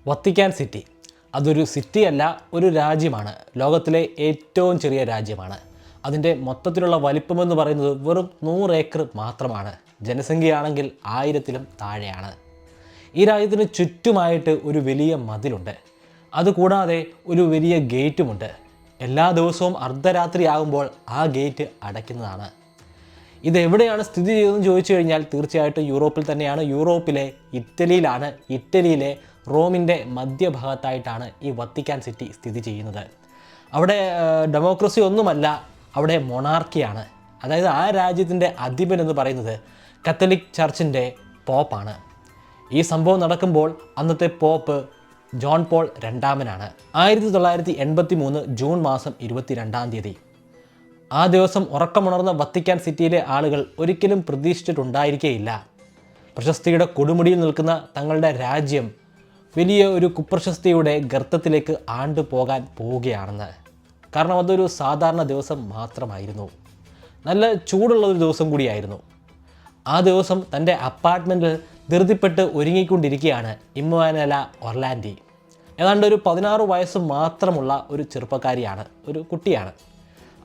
Vatican city അതൊരു സിറ്റിയല്ല, ഒരു രാജ്യമാണ്. ലോകത്തിലെ ഏറ്റവും ചെറിയ രാജ്യമാണ്. അതിൻ്റെ മൊത്തത്തിലുള്ള വലിപ്പമെന്ന് പറയുന്നത് വെറും 100 ഏക്കർ മാത്രമാണ്. ജനസംഖ്യയാണെങ്കിൽ 1000-ലും താഴെയാണ്. ഈ രാജ്യത്തിന് ചുറ്റുമായിട്ട് ഒരു വലിയ മതിലുണ്ട്. അതുകൂടാതെ ഒരു വലിയ ഗേറ്റുമുണ്ട്. എല്ലാ ദിവസവും അർദ്ധരാത്രിയാകുമ്പോൾ ആ ഗേറ്റ് അടയ്ക്കുന്നതാണ്. ഇതെവിടെയാണ് സ്ഥിതി ചെയ്തതെന്ന് ചോദിച്ചു കഴിഞ്ഞാൽ തീർച്ചയായിട്ടും യൂറോപ്പിൽ തന്നെയാണ്. യൂറോപ്പിലെ ഇറ്റലിയിലാണ്. ഇറ്റലിയിലെ റോമിൻ്റെ മധ്യഭാഗത്തായിട്ടാണ് ഈ വത്തിക്കാൻ സിറ്റി സ്ഥിതി ചെയ്യുന്നത്. അവിടെ ഡെമോക്രസി ഒന്നുമല്ല, അവിടെ മൊണാർക്കിയാണ്. അതായത് ആ രാജ്യത്തിൻ്റെ അധിപൻ എന്ന് പറയുന്നത് കത്തോലിക് ചർച്ചിൻ്റെ പോപ്പാണ്. ഈ സംഭവം നടക്കുമ്പോൾ അന്നത്തെ പോപ്പ് ജോൺ പോൾ രണ്ടാമനാണ്. 1983 ജൂൺ മാസം 22-ാം തീയതി. ആ ദിവസം ഉറക്കമുണർന്ന വത്തിക്കാൻ സിറ്റിയിലെ ആളുകൾ ഒരിക്കലും പ്രതീക്ഷിച്ചിട്ടുണ്ടായിരിക്കുകയില്ല പ്രശസ്തിയുടെ കൊടുമുടിയിൽ നിൽക്കുന്ന തങ്ങളുടെ രാജ്യം വലിയ ഒരു കുപ്രശസ്തിയുടെ ഗർത്തത്തിലേക്ക് ആണ്ടുപോകാൻ പോവുകയാണെന്ന്. കാരണം അതൊരു സാധാരണ ദിവസം മാത്രമായിരുന്നു. നല്ല ചൂടുള്ള ഒരു ദിവസം കൂടിയായിരുന്നു. ആ ദിവസം തൻ്റെ അപ്പാർട്ട്മെൻറ്റിൽ ധൃതിപ്പെട്ട് ഒരുങ്ങിക്കൊണ്ടിരിക്കുകയാണ് ഇമ്മാനുവേല ഒർലാൻഡി. ഏതാണ്ട് ഒരു 16 വയസ്സ് മാത്രമുള്ള ഒരു ചെറുപ്പക്കാരിയാണ്, ഒരു കുട്ടിയാണ്.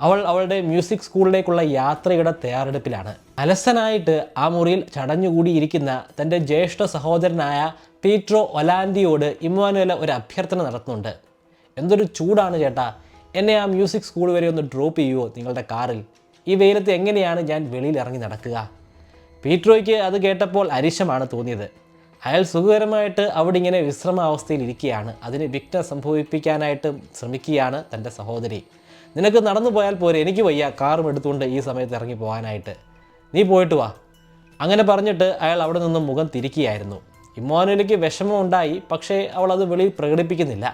അവൾ അവളുടെ മ്യൂസിക് സ്കൂളിലേക്കുള്ള യാത്രയുടെ തയ്യാറെടുപ്പിലാണ്. അലസനായിട്ട് ആ മുറിയിൽ ചടഞ്ഞുകൂടിയിരിക്കുന്ന തൻ്റെ ജ്യേഷ്ഠ സഹോദരനായ പീട്രോ ഒലാൻഡിയോട് ഇമ്മാനുവേല ഒരു അഭ്യർത്ഥന നടത്തുന്നുണ്ട്. എന്തൊരു ചൂടാണ് ചേട്ടാ, എന്നെ ആ മ്യൂസിക് സ്കൂൾ വരെ ഒന്ന് ഡ്രോപ്പ് ചെയ്യുമോ നിങ്ങളുടെ കാറിൽ? ഈ വെയിലത്ത് എങ്ങനെയാണ് ഞാൻ വെളിയിൽ ഇറങ്ങി നടക്കുക? പീട്രോയ്ക്ക് അത് കേട്ടപ്പോൾ അരിശമാണ് തോന്നിയത്. അയാൾ സുഖകരമായിട്ട് അവിടെ ഇങ്ങനെ വിശ്രമാവസ്ഥയിൽ ഇരിക്കുകയാണ്. അതിന് വിഘ്നം സംഭവിപ്പിക്കാനായിട്ട് ശ്രമിക്കുകയാണ് തൻ്റെ സഹോദരി. നിനക്ക് നടന്നു പോയാൽ പോരെ, എനിക്ക് വയ്യ കാറും എടുത്തുകൊണ്ട് ഈ സമയത്ത് ഇറങ്ങി പോകാനായിട്ട്, നീ പോയിട്ട് വാ. അങ്ങനെ പറഞ്ഞിട്ട് അയാൾ അവിടെ നിന്നും മുഖം തിരിക്കുകയായിരുന്നു. ഇമ്മാനുവേലയ്ക്ക് വിഷമം ഉണ്ടായി, പക്ഷേ അവൾ അത് വെളിയിൽ പ്രകടിപ്പിക്കുന്നില്ല.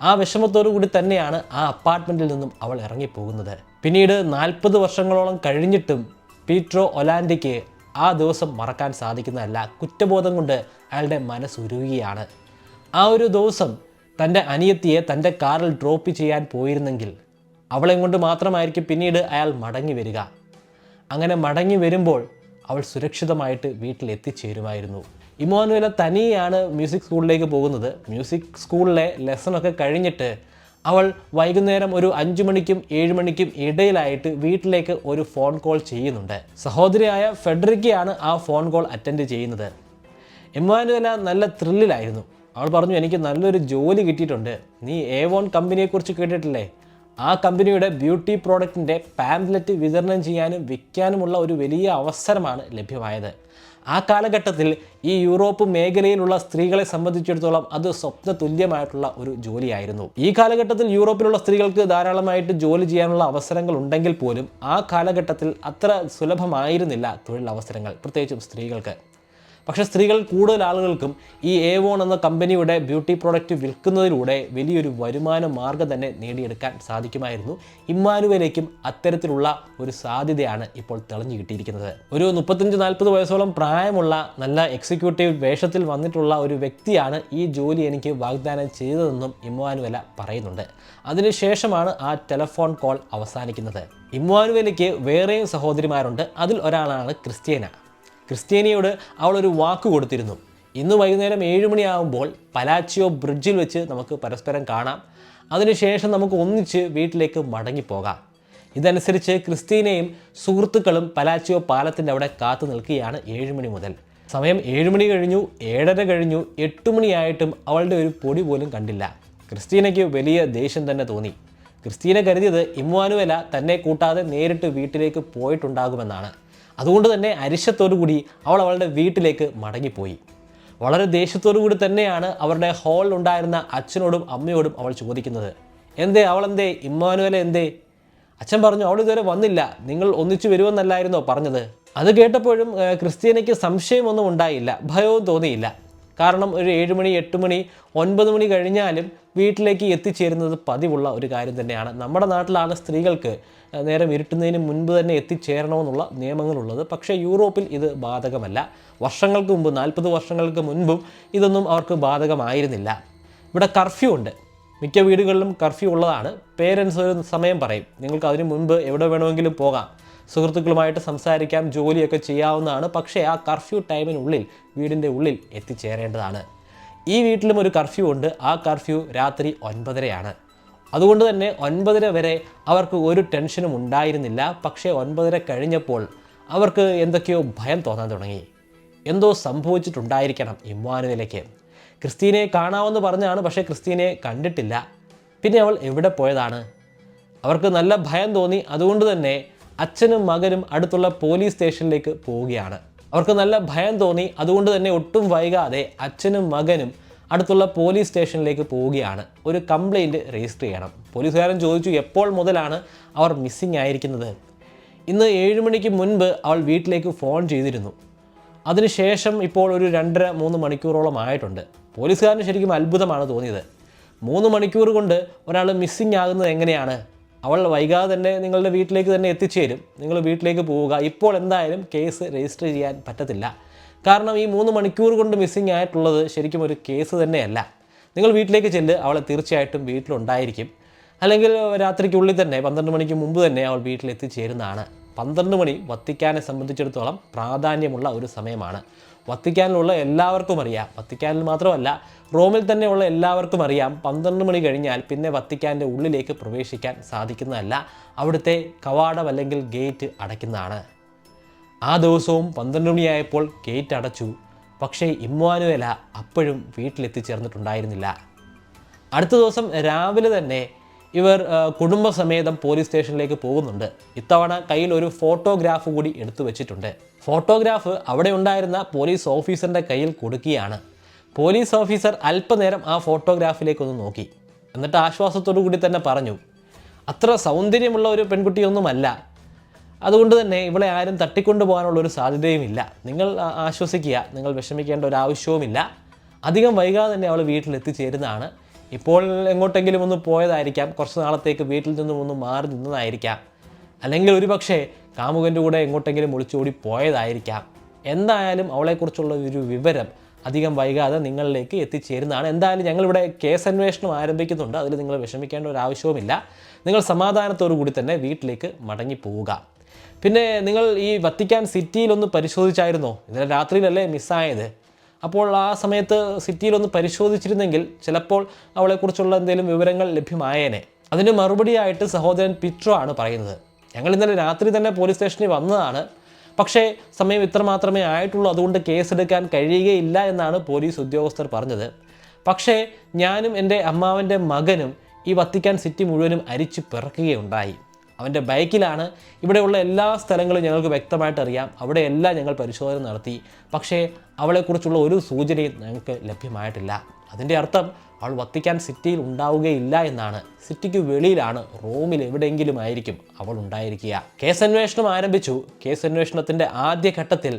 ആ വിഷമത്തോടു കൂടി തന്നെയാണ് ആ അപ്പാർട്ട്മെൻറ്റിൽ നിന്നും അവൾ ഇറങ്ങിപ്പോകുന്നത്. പിന്നീട് 40 വർഷങ്ങളോളം കഴിഞ്ഞിട്ടും പീട്രോ ഒലാൻഡിക്ക് ആ ദിവസം മറക്കാൻ സാധിക്കുന്നതല്ല. കുറ്റബോധം കൊണ്ട് അയാളുടെ മനസ്സുരുകുകയാണ്. ആ ഒരു ദിവസം തൻ്റെ അനിയത്തിയെ തൻ്റെ കാറിൽ ഡ്രോപ്പ് ചെയ്യാൻ പോയിരുന്നെങ്കിൽ അവളെ കൊണ്ട് മാത്രമായിരിക്കും പിന്നീട് അയാൾ മടങ്ങി വരിക. അങ്ങനെ മടങ്ങി വരുമ്പോൾ അവൾ സുരക്ഷിതമായിട്ട് വീട്ടിൽ എത്തിച്ചേരുമായിരുന്നു. ഇമ്മാനുവേല തനിയാണ് മ്യൂസിക് സ്കൂളിലേക്ക് പോകുന്നത്. മ്യൂസിക് സ്കൂളിലെ ലെസണൊക്കെ കഴിഞ്ഞിട്ട് അവൾ വൈകുന്നേരം ഒരു 5 മണിക്കും 7 മണിക്കും ഇടയിലായിട്ട് വീട്ടിലേക്ക് ഒരു ഫോൺ കോൾ ചെയ്യുന്നുണ്ട്. സഹോദരിയായ ഫെഡറിക്കയാണ് ആ ഫോൺ കോൾ അറ്റൻഡ് ചെയ്യുന്നത്. ഇമ്മാനുവേല നല്ല ത്രില്ലിലായിരുന്നു. അവൾ പറഞ്ഞു, എനിക്ക് നല്ലൊരു ജോലി കിട്ടിയിട്ടുണ്ട്. നീ ഏവോൺ കമ്പനിയെക്കുറിച്ച് കേട്ടിട്ടില്ലേ? ആ കമ്പനിയുടെ ബ്യൂട്ടി പ്രോഡക്റ്റിൻ്റെ പാംപ്ലെറ്റ് വിതരണം ചെയ്യാനും വിൽക്കാനുമുള്ള ഒരു വലിയ അവസരമാണ് ലഭ്യമായത്. ആ കാലഘട്ടത്തിൽ ഈ യൂറോപ്പ് മേഖലയിലുള്ള സ്ത്രീകളെ സംബന്ധിച്ചിടത്തോളം അത് സ്വപ്ന തുല്യമായിട്ടുള്ള ഒരു ജോലിയായിരുന്നു. ഈ കാലഘട്ടത്തിൽ യൂറോപ്പിലുള്ള സ്ത്രീകൾക്ക് ധാരാളമായിട്ട് ജോലി ചെയ്യാനുള്ള അവസരങ്ങൾ ഉണ്ടെങ്കിൽ പോലും ആ കാലഘട്ടത്തിൽ അത്ര സുലഭമായിരുന്നില്ല തൊഴിലവസരങ്ങൾ, പ്രത്യേകിച്ചും സ്ത്രീകൾക്ക്. പക്ഷേ സ്ത്രീകൾ കൂടുതൽ ആളുകൾക്കും ഈ ഏവോൺ എന്ന കമ്പനിയുടെ ബ്യൂട്ടി പ്രോഡക്റ്റ് വിൽക്കുന്നതിലൂടെ വലിയൊരു വരുമാന മാർഗ്ഗം തന്നെ നേടിയെടുക്കാൻ സാധിക്കുമായിരുന്നു. ഇമ്മാനുവേലയ്ക്കും അത്തരത്തിലുള്ള ഒരു സാധ്യതയാണ് ഇപ്പോൾ തെളിഞ്ഞു കിട്ടിയിരിക്കുന്നത്. ഒരു 35-40 വയസ്സോളം പ്രായമുള്ള നല്ല എക്സിക്യൂട്ടീവ് വേഷത്തിൽ വന്നിട്ടുള്ള ഒരു വ്യക്തിയാണ് ഈ ജോലി എനിക്ക് വാഗ്ദാനം ചെയ്തതെന്നും ഇമ്മാനുവേല പറയുന്നുണ്ട്. അതിനുശേഷമാണ് ആ ടെലിഫോൺ കോൾ അവസാനിക്കുന്നത്. ഇമ്മാനുവേലയ്ക്ക് വേറെയും സഹോദരിമാരുണ്ട്. അതിൽ ഒരാളാണ് ക്രിസ്റ്റ്യാന. ക്രിസ്റ്റ്യാനിയോട് അവളൊരു വാക്ക് കൊടുത്തിരുന്നു. ഇന്ന് വൈകുന്നേരം 7 മണിയാകുമ്പോൾ പലാച്ചിയോ ബ്രിഡ്ജിൽ വെച്ച് നമുക്ക് പരസ്പരം കാണാം. അതിനുശേഷം നമുക്ക് ഒന്നിച്ച് വീട്ടിലേക്ക് മടങ്ങിപ്പോകാം. ഇതനുസരിച്ച് ക്രിസ്റ്റീനയും സുഹൃത്തുക്കളും പലാച്ചിയോ പാലത്തിൻ്റെ അവിടെ കാത്തു നിൽക്കുകയാണ് 7 മണി മുതൽ. സമയം 7 മണി കഴിഞ്ഞു, 7:30 കഴിഞ്ഞു, 8 മണിയായിട്ടും അവളുടെ ഒരു പൊടി പോലും കണ്ടില്ല. ക്രിസ്റ്റീനയ്ക്ക് വലിയ ദേഷ്യം തന്നെ തോന്നി. ക്രിസ്റ്റീന കരുതിയത് ഇമ്മാനുവേല തന്നെ കൂട്ടാതെ നേരിട്ട് വീട്ടിലേക്ക് പോയിട്ടുണ്ടാകുമെന്നാണ്. അതുകൊണ്ട് തന്നെ അരിശത്തോടു കൂടി അവൾ അവളുടെ വീട്ടിലേക്ക് മടങ്ങിപ്പോയി. വളരെ ദേഷ്യത്തോടു കൂടി തന്നെയാണ് അവരുടെ ഹാളിൽ ഉണ്ടായിരുന്ന അച്ഛനോടും അമ്മയോടും അവൾ ചോദിക്കുന്നത്, അവളെന്തേ, ഇമ്മാനുവേല എന്തേ? അച്ഛൻ പറഞ്ഞു, അവൾ ഇതുവരെ വന്നില്ല, നിങ്ങൾ ഒന്നിച്ചു വരുമെന്നല്ലായിരുന്നോ പറഞ്ഞത്? അത് കേട്ടപ്പോഴും ക്രിസ്റ്റ്യാനയ്ക്ക് സംശയമൊന്നും ഉണ്ടായില്ല, ഭയവും തോന്നിയില്ല. കാരണം ഒരു 7 മണി, 8 മണി, 9 മണി കഴിഞ്ഞാലും വീട്ടിലേക്ക് എത്തിച്ചേരുന്നത് പതിവുള്ള ഒരു കാര്യം തന്നെയാണ്. നമ്മുടെ നാട്ടിലാണ് സ്ത്രീകൾക്ക് നേരം ഇരുട്ടുന്നതിന് മുൻപ് തന്നെ എത്തിച്ചേരണമെന്നുള്ള നിയമങ്ങളുള്ളത്. പക്ഷേ യൂറോപ്പിൽ ഇത് ബാധകമല്ല. വർഷങ്ങൾക്ക് മുമ്പ്, 40 വർഷങ്ങൾക്ക് മുൻപും ഇതൊന്നും അവർക്ക് ബാധകമായിരുന്നില്ല. ഇവിടെ കർഫ്യൂ ഉണ്ട്. മിക്ക വീടുകളിലും കർഫ്യൂ ഉള്ളതാണ്. പേരൻസ് ഒരു സമയം പറയും, നിങ്ങൾക്ക് അതിന് മുൻപ് എവിടെ വേണമെങ്കിലും പോകാം, സുഹൃത്തുക്കളുമായിട്ട് സംസാരിക്കാം, ജോലിയൊക്കെ ചെയ്യാവുന്നതാണ്. പക്ഷേ ആ കർഫ്യൂ ടൈമിനുള്ളിൽ വീടിൻ്റെ ഉള്ളിൽ എത്തിച്ചേരേണ്ടതാണ്. ഈ വീട്ടിലും ഒരു കർഫ്യൂ ഉണ്ട്. ആ കർഫ്യൂ രാത്രി 9:30 അതുകൊണ്ട് തന്നെ 9:30 വരെ അവർക്ക് ഒരു ടെൻഷനും ഉണ്ടായിരുന്നില്ല. പക്ഷേ 9:30 കഴിഞ്ഞപ്പോൾ അവർക്ക് എന്തൊക്കെയോ ഭയം തോന്നാൻ തുടങ്ങി. എന്തോ സംഭവിച്ചിട്ടുണ്ടായിരിക്കണം ഇമ്മാനുവേലയ്ക്ക്. ക്രിസ്റ്റീനയെ കാണാമെന്ന് പറഞ്ഞാണ്, പക്ഷേ ക്രിസ്റ്റീനയെ കണ്ടിട്ടില്ല. പിന്നെ അവൾ എവിടെ പോയതാണ്? അവർക്ക് നല്ല ഭയം തോന്നി. അതുകൊണ്ട് തന്നെ അച്ഛനും മകനും അടുത്തുള്ള പോലീസ് സ്റ്റേഷനിലേക്ക് പോവുകയാണ്. അവർക്ക് നല്ല ഭയം തോന്നി. അതുകൊണ്ട് തന്നെ ഒട്ടും വൈകാതെ അച്ഛനും മകനും അടുത്തുള്ള പോലീസ് സ്റ്റേഷനിലേക്ക് പോവുകയാണ്. ഒരു കംപ്ലയിൻറ്റ് രജിസ്റ്റർ ചെയ്യണം. പോലീസുകാരൻ ചോദിച്ചു, എപ്പോൾ മുതലാണ് അവർ മിസ്സിംഗ് ആയിരിക്കുന്നത്? ഇന്ന് 7 മണിക്ക് മുൻപ് അവൾ വീട്ടിലേക്ക് ഫോൺ ചെയ്തിരുന്നു. അതിനുശേഷം ഇപ്പോൾ ഒരു 2.5-3 മണിക്കൂറോളം ആയിട്ടുണ്ട്. പോലീസുകാരന് ശരിക്കും അത്ഭുതമാണ് തോന്നിയത്. 3 മണിക്കൂർ കൊണ്ട് ഒരാൾ മിസ്സിംഗ് ആകുന്നത് എങ്ങനെയാണ്? അവൾ വൈകാതെ തന്നെ നിങ്ങളുടെ വീട്ടിലേക്ക് തന്നെ എത്തിച്ചേരും. നിങ്ങൾ വീട്ടിലേക്ക് പോവുക. ഇപ്പോൾ എന്തായാലും കേസ് രജിസ്റ്റർ ചെയ്യാൻ പറ്റത്തില്ല. കാരണം ഈ 3 മണിക്കൂർ കൊണ്ട് മിസ്സിംഗ് ആയിട്ടുള്ളത് ശരിക്കും ഒരു കേസ് തന്നെയല്ല. നിങ്ങൾ വീട്ടിലേക്ക് ചെല്ല്, അവളെ തീർച്ചയായിട്ടും വീട്ടിലുണ്ടായിരിക്കും. അല്ലെങ്കിൽ രാത്രിക്കുള്ളിൽ തന്നെ 12 മണിക്ക് മുമ്പ് തന്നെ അവൾ വീട്ടിലെത്തിച്ചേരുന്നതാണ്. 12 മണി വത്തിക്കാനെ സംബന്ധിച്ചിടത്തോളം പ്രാധാന്യമുള്ള ഒരു സമയമാണ്. വത്തിക്കാനിലുള്ള എല്ലാവർക്കും അറിയാം, വത്തിക്കാനിൽ മാത്രമല്ല റോമിൽ തന്നെയുള്ള എല്ലാവർക്കും അറിയാം, 12 മണി കഴിഞ്ഞാൽ പിന്നെ വത്തിക്കാൻ്റെ ഉള്ളിലേക്ക് പ്രവേശിക്കാൻ സാധിക്കുന്നതല്ല. അവിടുത്തെ കവാടം അല്ലെങ്കിൽ ഗേറ്റ് അടയ്ക്കുന്നതാണ്. ആ ദിവസവും 12 മണിയായപ്പോൾ ഗേറ്റ് അടച്ചു. പക്ഷേ ഇമ്മാനുവേല അപ്പോഴും വീട്ടിലെത്തിച്ചേർന്നിട്ടുണ്ടായിരുന്നില്ല. അടുത്ത ദിവസം രാവിലെ തന്നെ ഇവർ കുടുംബസമേതം പോലീസ് സ്റ്റേഷനിലേക്ക് പോകുന്നുണ്ട്. ഇത്തവണ കയ്യിൽ ഒരു ഫോട്ടോഗ്രാഫ് കൂടി എടുത്തു വെച്ചിട്ടുണ്ട്. ഫോട്ടോഗ്രാഫ് അവിടെ ഉണ്ടായിരുന്ന പോലീസ് ഓഫീസറിൻ്റെ കയ്യിൽ കൊടുക്കുകയാണ്. പോലീസ് ഓഫീസർ അല്പനേരം ആ ഫോട്ടോഗ്രാഫിലേക്കൊന്ന് നോക്കി. എന്നിട്ട് ആശ്വാസത്തോടു കൂടി തന്നെ പറഞ്ഞു, അത്ര സൗന്ദര്യമുള്ള ഒരു പെൺകുട്ടിയൊന്നുമല്ല, അതുകൊണ്ട് തന്നെ ഇവളെ ആരും തട്ടിക്കൊണ്ടു പോകാനുള്ളൊരു സാധ്യതയുമില്ല. നിങ്ങൾ ആശ്വസിക്കുക, നിങ്ങൾ വിഷമിക്കേണ്ട ഒരു ആവശ്യവുമില്ല. അധികം വൈകാതെ തന്നെ അവൾ വീട്ടിലെത്തിച്ചേരുന്നതാണ്. ഇപ്പോൾ എങ്ങോട്ടെങ്കിലും ഒന്ന് പോയതായിരിക്കാം, കുറച്ച് നാളത്തേക്ക് വീട്ടിൽ നിന്നും ഒന്ന് മാറി നിന്നതായിരിക്കാം, അല്ലെങ്കിൽ ഒരു പക്ഷേ കാമുകൻ്റെ കൂടെ എങ്ങോട്ടെങ്കിലും ഒളിച്ചോടി പോയതായിരിക്കാം. എന്തായാലും അവളെക്കുറിച്ചുള്ള ഒരു വിവരം അധികം വൈകാതെ നിങ്ങളിലേക്ക് എത്തിച്ചേരുന്നതാണ്. എന്തായാലും ഞങ്ങളിവിടെ കേസ് അന്വേഷണം ആരംഭിക്കുന്നുണ്ട്. അതിൽ നിങ്ങൾ വിഷമിക്കേണ്ട ഒരു ആവശ്യവുമില്ല. നിങ്ങൾ സമാധാനത്തോടു കൂടി തന്നെ വീട്ടിലേക്ക് മടങ്ങിപ്പോവുക. പിന്നെ നിങ്ങൾ ഈ വത്തിക്കാൻ സിറ്റിയിലൊന്ന് പരിശോധിച്ചായിരുന്നോ? ഇന്നലെ രാത്രിയിലല്ലേ മിസ്സായത്? അപ്പോൾ ആ സമയത്ത് സിറ്റിയിലൊന്ന് പരിശോധിച്ചിരുന്നെങ്കിൽ ചിലപ്പോൾ അവളെക്കുറിച്ചുള്ള എന്തെങ്കിലും വിവരങ്ങൾ ലഭ്യമായേനെ. അതിന് മറുപടിയായിട്ട് സഹോദരൻ പിട്രോ ആണ് പറയുന്നത്, ഞങ്ങൾ ഇന്നലെ രാത്രി തന്നെ പോലീസ് സ്റ്റേഷനിൽ വന്നതാണ്, പക്ഷേ സമയം ഇത്ര മാത്രമേ ആയിട്ടുള്ളൂ, അതുകൊണ്ട് കേസെടുക്കാൻ കഴിയുകയില്ല എന്നാണ് പോലീസ് ഉദ്യോഗസ്ഥർ പറഞ്ഞത്. പക്ഷേ ഞാനും എൻ്റെ അമ്മാവൻ്റെ മകനും ഈ വത്തിക്കാൻ സിറ്റി മുഴുവനും അരിച്ചു പിറക്കുകയുണ്ടായി. അവൻ്റെ ബൈക്കിലാണ്. ഇവിടെയുള്ള എല്ലാ സ്ഥലങ്ങളും ഞങ്ങൾക്ക് വ്യക്തമായിട്ട് അറിയാം. അവിടെയെല്ലാം ഞങ്ങൾ പരിശോധന നടത്തി. പക്ഷേ അവളെക്കുറിച്ചുള്ള ഒരു സൂചനയും ഞങ്ങൾക്ക് ലഭ്യമായിട്ടില്ല. അതിൻ്റെ അർത്ഥം അവൾ വത്തിക്കാൻ സിറ്റിയിൽ ഉണ്ടാവുകയില്ല എന്നാണ്. സിറ്റിക്ക് വെളിയിലാണ്, റോമിൽ എവിടെയെങ്കിലും ആയിരിക്കും അവൾ ഉണ്ടായിരിക്കുക. കേസന്വേഷണം ആരംഭിച്ചു. കേസന്വേഷണത്തിൻ്റെ ആദ്യഘട്ടത്തിൽ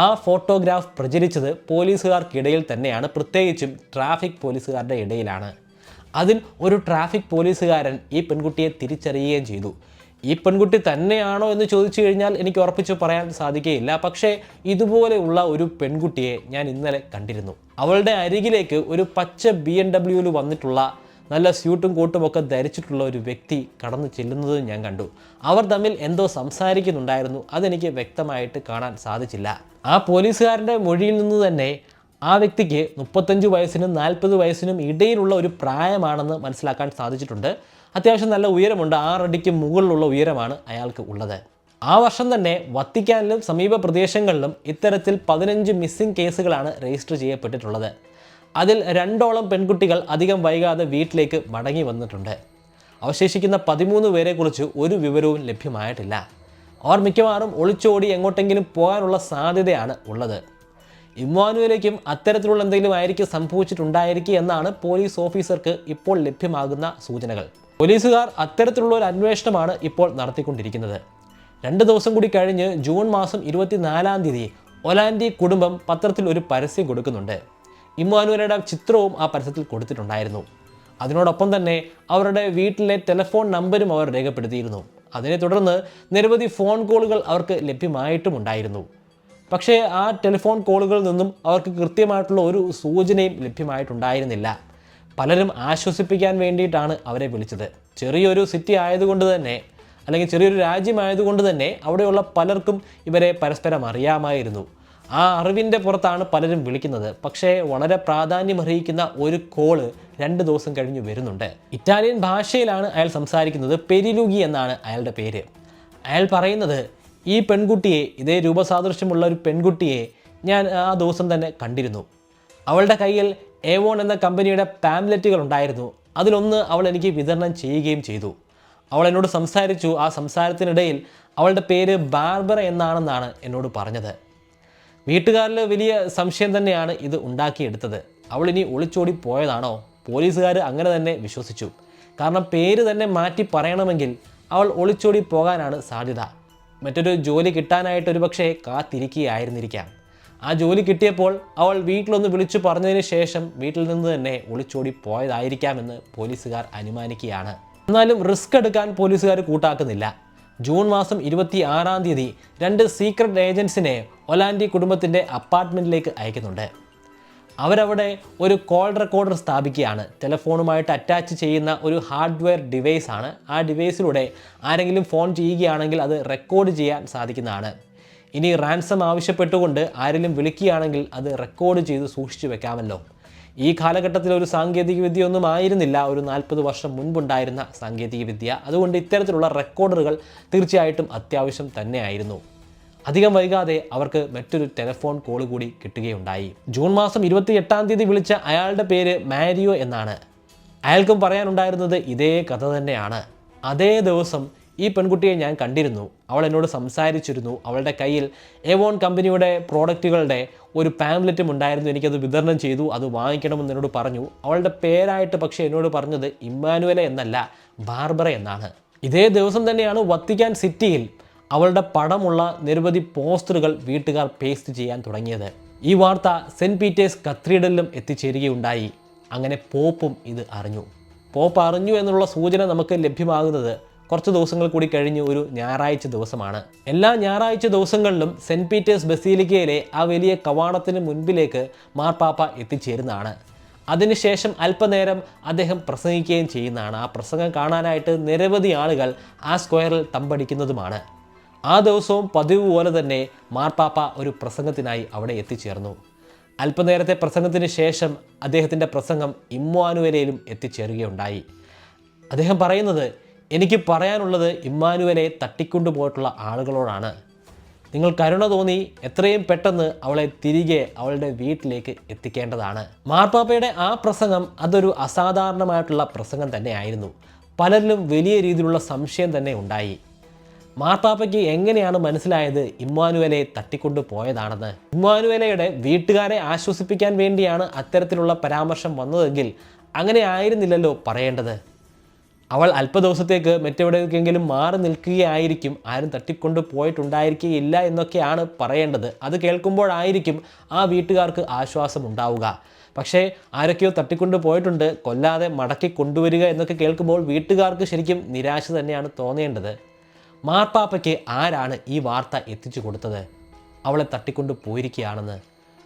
ആ ഫോട്ടോഗ്രാഫ് പ്രചരിച്ചത് പോലീസുകാർക്കിടയിൽ തന്നെയാണ്, പ്രത്യേകിച്ചും ട്രാഫിക് പോലീസുകാരുടെ ഇടയിലാണ്. അതിൽ ഒരു ട്രാഫിക് പോലീസുകാരൻ ഈ പെൺകുട്ടിയെ തിരിച്ചറിയുകയും ചെയ്തു. ഈ പെൺകുട്ടി തന്നെയാണോ എന്ന് ചോദിച്ചു കഴിഞ്ഞാൽ എനിക്ക് ഉറപ്പിച്ച് പറയാൻ സാധിക്കുകയില്ല. പക്ഷേ ഇതുപോലെയുള്ള ഒരു പെൺകുട്ടിയെ ഞാൻ ഇന്നലെ കണ്ടിരുന്നു. അവളുടെ അരികിലേക്ക് ഒരു പച്ച BMW വന്നിട്ടുള്ള നല്ല സ്യൂട്ടും കോട്ടും ഒക്കെ ധരിച്ചിട്ടുള്ള ഒരു വ്യക്തി കടന്നു ചെല്ലുന്നത് ഞാൻ കണ്ടു. അവർ തമ്മിൽ എന്തോ സംസാരിക്കുന്നുണ്ടായിരുന്നു. അതെനിക്ക് വ്യക്തമായിട്ട് കാണാൻ സാധിച്ചില്ല. ആ പോലീസുകാരൻ്റെ മൊഴിയിൽ നിന്ന് തന്നെ ആ വ്യക്തിക്ക് 35 വയസ്സിനും 40 വയസ്സിനും ഇടയിലുള്ള ഒരു പ്രായമാണെന്ന് മനസ്സിലാക്കാൻ സാധിച്ചിട്ടുണ്ട്. അത്യാവശ്യം നല്ല ഉയരമുണ്ട്. 6 അടിക്ക് മുകളിലുള്ള ഉയരമാണ് അയാൾക്ക് ഉള്ളത്. ആ വർഷം തന്നെ വത്തിക്കാനിലും സമീപ പ്രദേശങ്ങളിലും ഇത്തരത്തിൽ 15 മിസ്സിംഗ് കേസുകളാണ് രജിസ്റ്റർ ചെയ്യപ്പെട്ടിട്ടുള്ളത്. അതിൽ 2ഓളം പെൺകുട്ടികൾ അധികം വൈകാതെ വീട്ടിലേക്ക് മടങ്ങി വന്നിട്ടുണ്ട്. അവശേഷിക്കുന്ന 13 പേരെക്കുറിച്ച് ഒരു വിവരവും ലഭ്യമായിട്ടില്ല. അവർ മിക്കവാറും ഒളിച്ചോടി എങ്ങോട്ടെങ്കിലും പോകാനുള്ള സാധ്യതയാണ് ഉള്ളത്. ഇമ്മാനുവേലയ്ക്കും അത്തരത്തിലുള്ള എന്തെങ്കിലും ആയിരിക്കും സംഭവിച്ചിട്ടുണ്ടായിരിക്കുക എന്നാണ് പോലീസ് ഓഫീസർക്ക് ഇപ്പോൾ ലഭ്യമാകുന്ന സൂചനകൾ. പോലീസുകാർ അത്തരത്തിലുള്ള ഒരു അന്വേഷണമാണ് ഇപ്പോൾ നടത്തിക്കൊണ്ടിരിക്കുന്നത്. 2 ദിവസം കൂടി കഴിഞ്ഞ് ജൂൺ മാസം 24-ാം തീയതി ഒലാൻഡി കുടുംബം പത്രത്തിൽ ഒരു പരസ്യം കൊടുക്കുന്നുണ്ട്. ഇമ്മാനുവേലയുടെ ചിത്രവും ആ പരസ്യത്തിൽ കൊടുത്തിട്ടുണ്ടായിരുന്നു. അതിനോടൊപ്പം തന്നെ അവരുടെ വീട്ടിലെ ടെലിഫോൺ നമ്പരും അവർ രേഖപ്പെടുത്തിയിരുന്നു. അതിനെ തുടർന്ന് നിരവധി ഫോൺ കോളുകൾ അവർക്ക് ലഭ്യമായിട്ടുമുണ്ടായിരുന്നു. പക്ഷേ ആ ടെലിഫോൺ കോളുകളിൽ നിന്നും അവർക്ക് കൃത്യമായിട്ടുള്ള ഒരു സൂചനയും ലഭ്യമായിട്ടുണ്ടായിരുന്നില്ല. പലരും ആശ്വസിപ്പിക്കാൻ വേണ്ടിയിട്ടാണ് അവരെ വിളിച്ചത്. ചെറിയൊരു സിറ്റി ആയതുകൊണ്ട് തന്നെ, അല്ലെങ്കിൽ ചെറിയൊരു രാജ്യമായതുകൊണ്ട് തന്നെ അവിടെയുള്ള പലർക്കും ഇവരെ പരസ്പരം അറിയാമായിരുന്നു. ആ അറിവിൻ്റെ പുറത്താണ് പലരും വിളിക്കുന്നത്. പക്ഷേ വളരെ പ്രാധാന്യമർഹിക്കുന്ന ഒരു കോള് 2 ദിവസം കഴിഞ്ഞ് വരുന്നുണ്ട്. ഇറ്റാലിയൻ ഭാഷയിലാണ് അയാൾ സംസാരിക്കുന്നത്. പെരിലൂഗി എന്നാണ് അയാളുടെ പേര്. അയാൾ പറയുന്നത്, ഈ പെൺകുട്ടിയെ, ഇതേ രൂപസാദൃശ്യമുള്ള ഒരു പെൺകുട്ടിയെ ഞാൻ ആ ദിവസം തന്നെ കണ്ടിരുന്നു. അവളുടെ കയ്യിൽ ഏവോൺ എന്ന കമ്പനിയുടെ പാംലെറ്റുകൾ ഉണ്ടായിരുന്നു. അതിലൊന്ന് അവൾ എനിക്ക് വിതരണം ചെയ്യുകയും ചെയ്തു. അവൾ എന്നോട് സംസാരിച്ചു. ആ സംസാരത്തിനിടയിൽ അവളുടെ പേര് ബാർബറ എന്നാണെന്നാണ് എന്നോട് പറഞ്ഞത്. വീട്ടുകാരിൽ വലിയ സംശയം തന്നെയാണ് ഇത് ഉണ്ടാക്കിയെടുത്തത്. അവൾ ഇനി ഒളിച്ചോടി പോയതാണോ? പോലീസുകാർ അങ്ങനെ തന്നെ വിശ്വസിച്ചു. കാരണം പേര് തന്നെ മാറ്റി പറയണമെങ്കിൽ അവൾ ഒളിച്ചോടി പോകാനാണ് സാധ്യത. മറ്റൊരു ജോലി കിട്ടാനായിട്ട് ഒരുപക്ഷെ കാത്തിരിക്കുകയായിരുന്നിരിക്കാം. ആ ജോലി കിട്ടിയപ്പോൾ അവൾ വീട്ടിലൊന്ന് വിളിച്ചു പറഞ്ഞതിന് ശേഷം വീട്ടിൽ നിന്ന് തന്നെ ഒളിച്ചോടി പോയതായിരിക്കാമെന്ന് പോലീസുകാർ അനുമാനിക്കുകയാണ്. എന്നാലും റിസ്ക് എടുക്കാൻ പോലീസുകാർ കൂട്ടാക്കുന്നില്ല. ജൂൺ മാസം 26-ാം തീയതി 2 സീക്രട്ട് ഏജൻസിനെ ഒലാൻഡി കുടുംബത്തിൻ്റെ അപ്പാർട്ട്മെൻറ്റിലേക്ക് അയക്കുന്നുണ്ട്. അവരവിടെ ഒരു കോൾ റെക്കോർഡർ സ്ഥാപിക്കുകയാണ്. ടെലിഫോണുമായിട്ട് അറ്റാച്ച് ചെയ്യുന്ന ഒരു ഹാർഡ്വെയർ ഡിവൈസാണ്. ആ ഡിവൈസിലൂടെ ആരെങ്കിലും ഫോൺ ചെയ്യുകയാണെങ്കിൽ അത് റെക്കോർഡ് ചെയ്യാൻ സാധിക്കുന്നതാണ്. ഇനി റാൻസം ആവശ്യപ്പെട്ടുകൊണ്ട് ആരെങ്കിലും വിളിക്കുകയാണെങ്കിൽ അത് റെക്കോർഡ് ചെയ്ത് സൂക്ഷിച്ചു വെക്കാമല്ലോ. ഈ കാലഘട്ടത്തിൽ ഒരു സാങ്കേതികവിദ്യ ഒന്നും ആയിരുന്നില്ല, ഒരു 40 വർഷം മുൻപുണ്ടായിരുന്ന സാങ്കേതികവിദ്യ. അതുകൊണ്ട് ഇത്തരത്തിലുള്ള റെക്കോർഡറുകൾ തീർച്ചയായിട്ടും അത്യാവശ്യം തന്നെയായിരുന്നു. അധികം വൈകാതെ അവർക്ക് മറ്റൊരു ടെലിഫോൺ കോൾ കൂടി കിട്ടുകയുണ്ടായി. ജൂൺ മാസം 28-ാം തീയതി വിളിച്ച അയാളുടെ പേര് മാരിയോ എന്നാണ്. അയാൾക്കും പറയാനുണ്ടായിരുന്നത് ഇതേ കഥ തന്നെയാണ്. അതേ ദിവസം ഈ പെൺകുട്ടിയെ ഞാൻ കണ്ടിരുന്നു. അവൾ എന്നോട് സംസാരിച്ചിരുന്നു. അവളുടെ കയ്യിൽ ഏവോൺ കമ്പനിയുടെ പ്രോഡക്റ്റുകളുടെ ഒരു പാംലെറ്റും ഉണ്ടായിരുന്നു. എനിക്കത് വിതരണം ചെയ്തു. അത് വാങ്ങിക്കണമെന്ന് എന്നോട് പറഞ്ഞു. അവളുടെ പേരായിട്ട് പക്ഷേ എന്നോട് പറഞ്ഞത് ഇമ്മാനുവല എന്നല്ല, ബാർബറ എന്നാണ്. ഇതേ ദിവസം തന്നെയാണ് വത്തിക്കാൻ സിറ്റിയിൽ അവളുടെ പടമുള്ള നിരവധി പോസ്റ്ററുകൾ വീട്ടുകാർ പേസ്റ്റ് ചെയ്യാൻ തുടങ്ങിയത്. ഈ വാർത്ത സെൻറ്റ് പീറ്റേഴ്സ് കത്തീഡ്രലിലും എത്തിച്ചേരുകയുണ്ടായി. അങ്ങനെ പോപ്പും ഇത് അറിഞ്ഞു. പോപ്പ് അറിഞ്ഞു എന്നുള്ള സൂചന നമുക്ക് ലഭ്യമാകുന്നത് കുറച്ച് ദിവസങ്ങൾ കൂടി കഴിഞ്ഞ് ഒരു ഞായറാഴ്ച ദിവസമാണ്. എല്ലാ ഞായറാഴ്ച ദിവസങ്ങളിലും സെൻറ്റ് പീറ്റേഴ്സ് ബസീലിക്കയിലെ ആ വലിയ കവാടത്തിന് മുൻപിലേക്ക് മാർപ്പാപ്പ എത്തിച്ചേരുന്നതാണ്. അതിനുശേഷം അല്പനേരം അദ്ദേഹം പ്രസംഗിക്കുകയും ചെയ്യുന്നതാണ്. ആ പ്രസംഗം കാണാനായിട്ട് നിരവധി ആളുകൾ ആ സ്ക്വയറിൽ തമ്പടിക്കുന്നതുമാണ്. ആ ദിവസവും പതിവ് പോലെ തന്നെ മാർപ്പാപ്പ ഒരു പ്രസംഗത്തിനായി അവിടെ എത്തിച്ചേർന്നു. അല്പനേരത്തെ പ്രസംഗത്തിന് ശേഷം അദ്ദേഹത്തിൻ്റെ പ്രസംഗം ഇമ്മാനുവേലയിലും എത്തിച്ചേരുകയുണ്ടായി. അദ്ദേഹം പറയുന്നത്, എനിക്ക് പറയാനുള്ളത് ഇമ്മാനുവേലയെ തട്ടിക്കൊണ്ടുപോയിട്ടുള്ള ആളുകളോടാണ്. നിങ്ങൾ കരുണ തോന്നി എത്രയും പെട്ടെന്ന് അവളെ തിരികെ അവളുടെ വീട്ടിലേക്ക് എത്തിക്കേണ്ടതാണ്. മാർപ്പാപ്പയുടെ ആ പ്രസംഗം അതൊരു അസാധാരണമായിട്ടുള്ള പ്രസംഗം തന്നെയായിരുന്നു. പലരിലും വലിയ രീതിയിലുള്ള സംശയം തന്നെ ഉണ്ടായി. മാർപ്പാപ്പയ്ക്ക് എങ്ങനെയാണ് മനസ്സിലായത് ഇമ്മാനുവേലയെ തട്ടിക്കൊണ്ടു പോയതാണെന്ന്? ഇമ്മാനുവേലയുടെ വീട്ടുകാരെ ആശ്വസിപ്പിക്കാൻ വേണ്ടിയാണ് അത്തരത്തിലുള്ള പരാമർശം വന്നതെങ്കിൽ അങ്ങനെ ആയിരുന്നില്ലല്ലോ പറയേണ്ടത്. അവൾ അല്പ ദിവസത്തേക്ക് മറ്റെവിടേക്കെങ്കിലും മാറി നിൽക്കുകയായിരിക്കും, ആരും തട്ടിക്കൊണ്ട് പോയിട്ടുണ്ടായിരിക്കുകയില്ല എന്നൊക്കെയാണ് പറയേണ്ടത്. അത് കേൾക്കുമ്പോഴായിരിക്കും ആ വീട്ടുകാർക്ക് ആശ്വാസം ഉണ്ടാവുക. പക്ഷേ ആരൊക്കെയോ തട്ടിക്കൊണ്ട് പോയിട്ടുണ്ട്, കൊല്ലാതെ മടക്കി കൊണ്ടുവരിക എന്നൊക്കെ കേൾക്കുമ്പോൾ വീട്ടുകാർക്ക് ശരിക്കും നിരാശ തന്നെയാണ് തോന്നേണ്ടത്. മാർപ്പാപ്പയ്ക്ക് ആരാണ് ഈ വാർത്ത എത്തിച്ചു കൊടുത്തത് അവളെ തട്ടിക്കൊണ്ട് പോയിരിക്കുകയാണെന്ന്?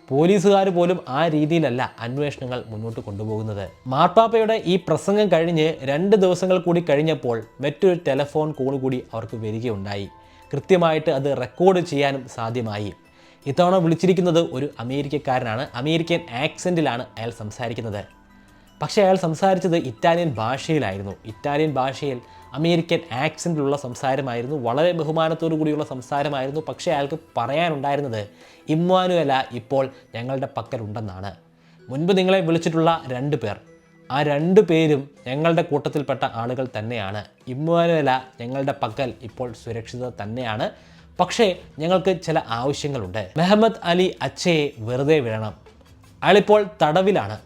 പോലീസുകാർ പോലും ആ രീതിയിലല്ല അന്വേഷണങ്ങൾ മുന്നോട്ട് കൊണ്ടുപോകുന്നത്. മാർപ്പാപ്പയുടെ ഈ പ്രസംഗം കഴിഞ്ഞ് 2 ദിവസങ്ങൾ കൂടി കഴിഞ്ഞപ്പോൾ മറ്റൊരു ടെലിഫോൺ കോൾ കൂടി അവർക്ക് വരികയുണ്ടായി. കൃത്യമായിട്ട് അത് റെക്കോർഡ് ചെയ്യാനും സാധ്യമായി. ഇത്തവണ വിളിച്ചിരിക്കുന്നത് ഒരു അമേരിക്കക്കാരനാണ്. അമേരിക്കൻ ആക്സെൻറ്റിലാണ് അയാൾ സംസാരിക്കുന്നത്. പക്ഷേ അയാൾ സംസാരിച്ചത് ഇറ്റാലിയൻ ഭാഷയിലായിരുന്നു. ഇറ്റാലിയൻ ഭാഷയിൽ അമേരിക്കൻ ആക്സെൻറ്റിലുള്ള സംസാരമായിരുന്നു. വളരെ ബഹുമാനത്തോടു കൂടിയുള്ള സംസാരമായിരുന്നു. പക്ഷേ അയാൾക്ക് പറയാനുണ്ടായിരുന്നത് ഇമ്മാനുവേല ഇപ്പോൾ ഞങ്ങളുടെ പക്കലുണ്ടെന്നാണ്. മുൻപ് നിങ്ങളെ വിളിച്ചിട്ടുള്ള 2 പേർ, ആ 2 പേരും ഞങ്ങളുടെ കൂട്ടത്തിൽപ്പെട്ട ആളുകൾ തന്നെയാണ്. ഇമ്മാനുവേല ഞങ്ങളുടെ പക്കൽ ഇപ്പോൾ സുരക്ഷിത തന്നെയാണ്. പക്ഷേ ഞങ്ങൾക്ക് ചില ആവശ്യങ്ങളുണ്ട്. മെഹമ്മദ് അലി അച്ചയെ വെറുതെ വിടണം. അയാളിപ്പോൾ തടവിലാണ്.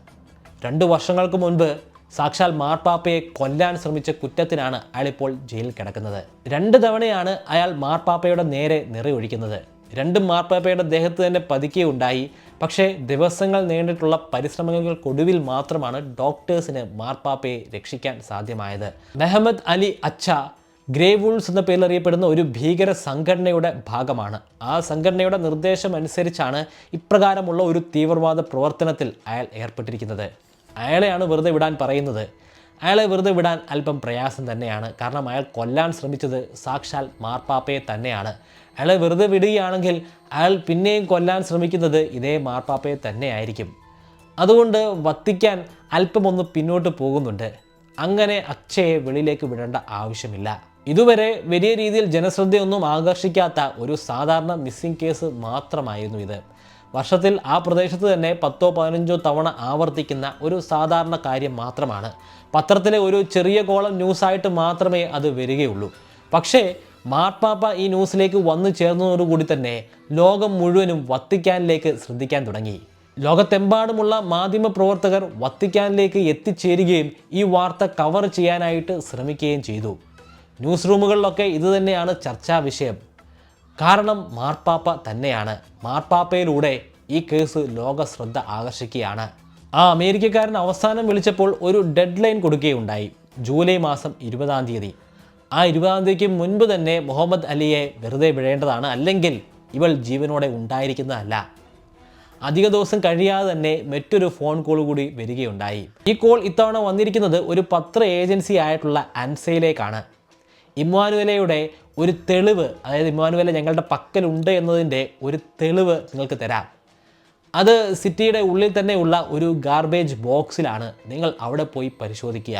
2 വർഷങ്ങൾക്ക് മുൻപ് സാക്ഷാൽ മാർപ്പാപ്പയെ കൊല്ലാൻ ശ്രമിച്ച കുറ്റത്തിനാണ് അയാളിപ്പോൾ ജയിലിൽ കിടക്കുന്നത്. 2 തവണയാണ് അയാൾ മാർപ്പാപ്പയുടെ നേരെ നിറയൊഴിക്കുന്നത്. 2 മാർപ്പാപ്പയുടെ ദേഹത്ത് തന്നെ പതിക്കുകയുണ്ടായി. പക്ഷേ ദിവസങ്ങൾ നീണ്ടിട്ടുള്ള പരിശ്രമങ്ങൾക്കൊടുവിൽ മാത്രമാണ് ഡോക്ടേഴ്സിന് മാർപ്പാപ്പയെ രക്ഷിക്കാൻ സാധ്യമായത്. മെഹമ്മദ് അലി അച്ച ഗ്രേവ് വൂൾസ് എന്ന പേരിൽ അറിയപ്പെടുന്ന ഒരു ഭീകര സംഘടനയുടെ ഭാഗമാണ്. ആ സംഘടനയുടെ നിർദ്ദേശം അനുസരിച്ചാണ് ഇപ്രകാരമുള്ള ഒരു തീവ്രവാദ പ്രവർത്തനത്തിൽ അയാൾ ഏർപ്പെട്ടിരിക്കുന്നത്. അയാളെയാണ് വെറുതെ വിടാൻ പറയുന്നത്. അയാളെ വെറുതെ വിടാൻ അല്പം പ്രയാസം തന്നെയാണ്. കാരണം അയാൾ കൊല്ലാൻ ശ്രമിച്ചത് സാക്ഷാൽ മാർപ്പാപ്പയെ തന്നെയാണ്. അയാളെ വെറുതെ വിടുകയാണെങ്കിൽ അയാൾ പിന്നെയും കൊല്ലാൻ ശ്രമിക്കുന്നത് ഇതേ മാർപ്പാപ്പയെ തന്നെയായിരിക്കും. അതുകൊണ്ട് വത്തിക്കാൻ അല്പമൊന്ന് പിന്നോട്ട് പോകുന്നുണ്ട്. അങ്ങനെ അക്ഷയെ വെളിയിലേക്ക് വിടേണ്ട ആവശ്യമില്ല. ഇതുവരെ വലിയ രീതിയിൽ ജനശ്രദ്ധയൊന്നും ആകർഷിക്കാത്ത ഒരു സാധാരണ മിസ്സിംഗ് കേസ് മാത്രമായിരുന്നു ഇത്. വർഷത്തിൽ ആ പ്രദേശത്ത് തന്നെ 10-15 തവണ ആവർത്തിക്കുന്ന ഒരു സാധാരണ കാര്യം മാത്രമാണ്. പത്രത്തിലെ ഒരു ചെറിയ കോളം ന്യൂസായിട്ട് മാത്രമേ അത് വരികയുള്ളൂ. പക്ഷേ മാർപ്പാപ്പ ഈ ന്യൂസിലേക്ക് വന്നു ചേർന്നതോടുകൂടി തന്നെ ലോകം മുഴുവനും വത്തിക്കാനിലേക്ക് ശ്രദ്ധിക്കാൻ തുടങ്ങി. ലോകത്തെമ്പാടുമുള്ള മാധ്യമ പ്രവർത്തകർ വത്തിക്കാനിലേക്ക് എത്തിച്ചേരുകയും ഈ വാർത്ത കവർ ചെയ്യാനായിട്ട് ശ്രമിക്കുകയും ചെയ്തു. ന്യൂസ് റൂമുകളിലൊക്കെ ഇതുതന്നെയാണ് ചർച്ചാ വിഷയം. കാരണം മാർപ്പാപ്പ തന്നെയാണ്. മാർപ്പാപ്പയിലൂടെ ഈ കേസ് ലോക ശ്രദ്ധ ആകർഷിക്കുകയാണ്. ആ അമേരിക്കക്കാരൻ അവസാനം വിളിച്ചപ്പോൾ ഒരു ഡെഡ് ലൈൻ കൊടുക്കുകയുണ്ടായി. ജൂലൈ മാസം 20-ാം തീയതി. ആ 20-ാം തീയതിക്ക് മുൻപ് തന്നെ മുഹമ്മദ് അലിയെ വെറുതെ വിടേണ്ടതാണ്, അല്ലെങ്കിൽ ഇവൾ ജീവനോടെ ഉണ്ടായിരിക്കുന്നതല്ല. അധിക ദിവസം കഴിയാതെ തന്നെ മറ്റൊരു ഫോൺ കോൾ കൂടി വരികയുണ്ടായി. ഈ കോൾ ഇത്തവണ വന്നിരിക്കുന്നത് ഒരു പത്ര ഏജൻസി ആയിട്ടുള്ള അൻസയിലേക്കാണ്. ഇമ്മാനുവേലയുടെ ഒരു തെളിവ്, അതായത് ഇമ്മാനുവേല ഞങ്ങളുടെ പക്കലുണ്ട് എന്നതിൻ്റെ ഒരു തെളിവ് നിങ്ങൾക്ക് തരാം. അത് സിറ്റിയുടെ ഉള്ളിൽ തന്നെയുള്ള ഒരു ഗാർബേജ് ബോക്സിലാണ്. നിങ്ങൾ അവിടെ പോയി പരിശോധിക്കുക.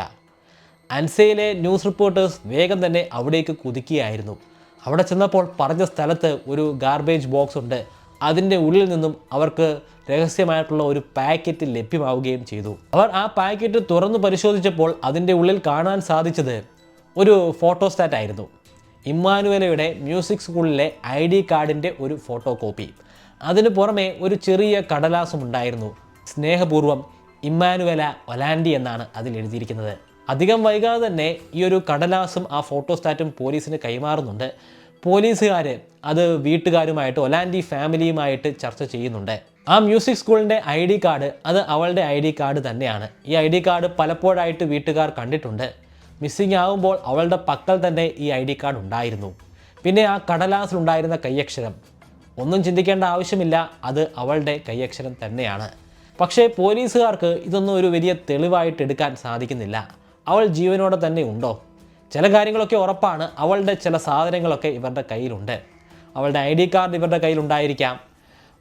അൻസയിലെ ന്യൂസ് റിപ്പോർട്ടേഴ്സ് വേഗം തന്നെ അവിടേക്ക് കുതിക്കുകയായിരുന്നു. അവിടെ ചെന്നപ്പോൾ പറഞ്ഞ സ്ഥലത്ത് ഒരു ഗാർബേജ് ബോക്സ് ഉണ്ട്. അതിൻ്റെ ഉള്ളിൽ നിന്നും അവർക്ക് രഹസ്യമായിട്ടുള്ള ഒരു പാക്കറ്റ് ലഭ്യമാവുകയും ചെയ്തു. അവർ ആ പാക്കറ്റ് തുറന്നു പരിശോധിച്ചപ്പോൾ അതിൻ്റെ ഉള്ളിൽ കാണാൻ സാധിച്ചത് ഒരു ഫോട്ടോസ്റ്റാറ്റ് ആയിരുന്നു. ഇമ്മാനുവേലയുടെ മ്യൂസിക് സ്കൂളിലെ ID കാർഡിൻ്റെ ഒരു ഫോട്ടോ കോപ്പി. അതിന് പുറമെ ഒരു ചെറിയ കടലാസും ഉണ്ടായിരുന്നു. സ്നേഹപൂർവ്വം ഇമ്മാനുവേല ഒലാൻഡി എന്നാണ് അതിൽ എഴുതിയിരിക്കുന്നത്. അധികം വൈകാതെ തന്നെ ഈ ഒരു കടലാസും ആ ഫോട്ടോസ്റ്റാറ്റും പോലീസിന് കൈമാറുന്നുണ്ട്. പോലീസുകാർ അത് വീട്ടുകാരുമായിട്ട്, ഒലാൻഡി ഫാമിലിയുമായിട്ട് ചർച്ച ചെയ്യുന്നുണ്ട്. ആ മ്യൂസിക് സ്കൂളിൻ്റെ ID കാർഡ് അത് അവളുടെ ID കാർഡ് തന്നെയാണ്. ഈ ID കാർഡ് പലപ്പോഴായിട്ട് വീട്ടുകാർ കണ്ടിട്ടുണ്ട്. മിസ്സിംഗ് ആകുമ്പോൾ അവളുടെ പക്കൽ തന്നെ ഈ ID കാർഡ് ഉണ്ടായിരുന്നു. പിന്നെ ആ കടലാസിലുണ്ടായിരുന്ന കൈയക്ഷരം, ഒന്നും ചിന്തിക്കേണ്ട ആവശ്യമില്ല, അത് അവളുടെ കൈയക്ഷരം തന്നെയാണ്. പക്ഷേ പോലീസുകാർക്ക് ഇതൊന്നും ഒരു വലിയ തെളിവായിട്ട് എടുക്കാൻ സാധിക്കുന്നില്ല. അവൾ ജീവനോടെ തന്നെ ഉണ്ടോ? ചില കാര്യങ്ങളൊക്കെ ഉറപ്പാണ്. അവളുടെ ചില സാധനങ്ങളൊക്കെ ഇവരുടെ കയ്യിലുണ്ട്. അവളുടെ ID കാർഡ് ഇവരുടെ കയ്യിലുണ്ടായിരിക്കാം.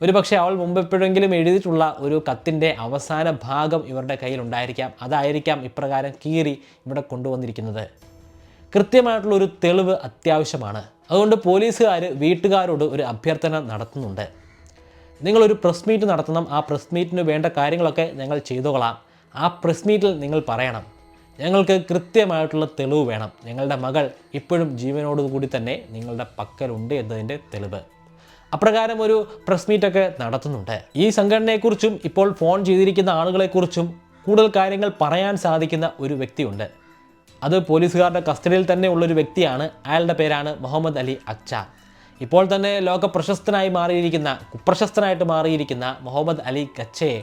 ഒരു പക്ഷേ അവൾ മുമ്പ് എപ്പോഴെങ്കിലും എഴുതിയിട്ടുള്ള ഒരു കത്തിൻ്റെ അവസാന ഭാഗം ഇവരുടെ കയ്യിലുണ്ടായിരിക്കാം. അതായിരിക്കാം ഇപ്രകാരം കീറി ഇവിടെ കൊണ്ടുവന്നിരിക്കുന്നത്. കൃത്യമായിട്ടുള്ളൊരു തെളിവ് അത്യാവശ്യമാണ്. അതുകൊണ്ട് പോലീസുകാർ വീട്ടുകാരോട് ഒരു അഭ്യർത്ഥന നടത്തുന്നുണ്ട്. നിങ്ങളൊരു പ്രസ് മീറ്റ് നടത്തണം. ആ പ്രസ് മീറ്റിന് വേണ്ട കാര്യങ്ങളൊക്കെ ഞങ്ങൾ ചെയ്തുകൊള്ളാം. ആ പ്രസ് മീറ്റിൽ നിങ്ങൾ പറയണം, ഞങ്ങൾക്ക് കൃത്യമായിട്ടുള്ള തെളിവ് വേണം. ഞങ്ങളുടെ മകൾ ഇപ്പോഴും ജീവനോടുകൂടി തന്നെ നിങ്ങളുടെ പക്കലുണ്ട് എന്നതിൻ്റെ തെളിവ്. അപ്രകാരം ഒരു പ്രസ് മീറ്റൊക്കെ നടത്തുന്നുണ്ട്. ഈ സംഘടനയെക്കുറിച്ചും ഇപ്പോൾ ഫോൺ ചെയ്തിരിക്കുന്ന ആളുകളെക്കുറിച്ചും കൂടുതൽ കാര്യങ്ങൾ പറയാൻ സാധിക്കുന്ന ഒരു വ്യക്തിയുണ്ട്. അത് പോലീസുകാരുടെ കസ്റ്റഡിയിൽ തന്നെ ഉള്ളൊരു വ്യക്തിയാണ്. അയാളുടെ പേരാണ് മുഹമ്മദ് അലി അക്ച. ഇപ്പോൾ തന്നെ ലോക കുപ്രശസ്തനായിട്ട് മാറിയിരിക്കുന്ന മുഹമ്മദ് അലി അക്ചയെ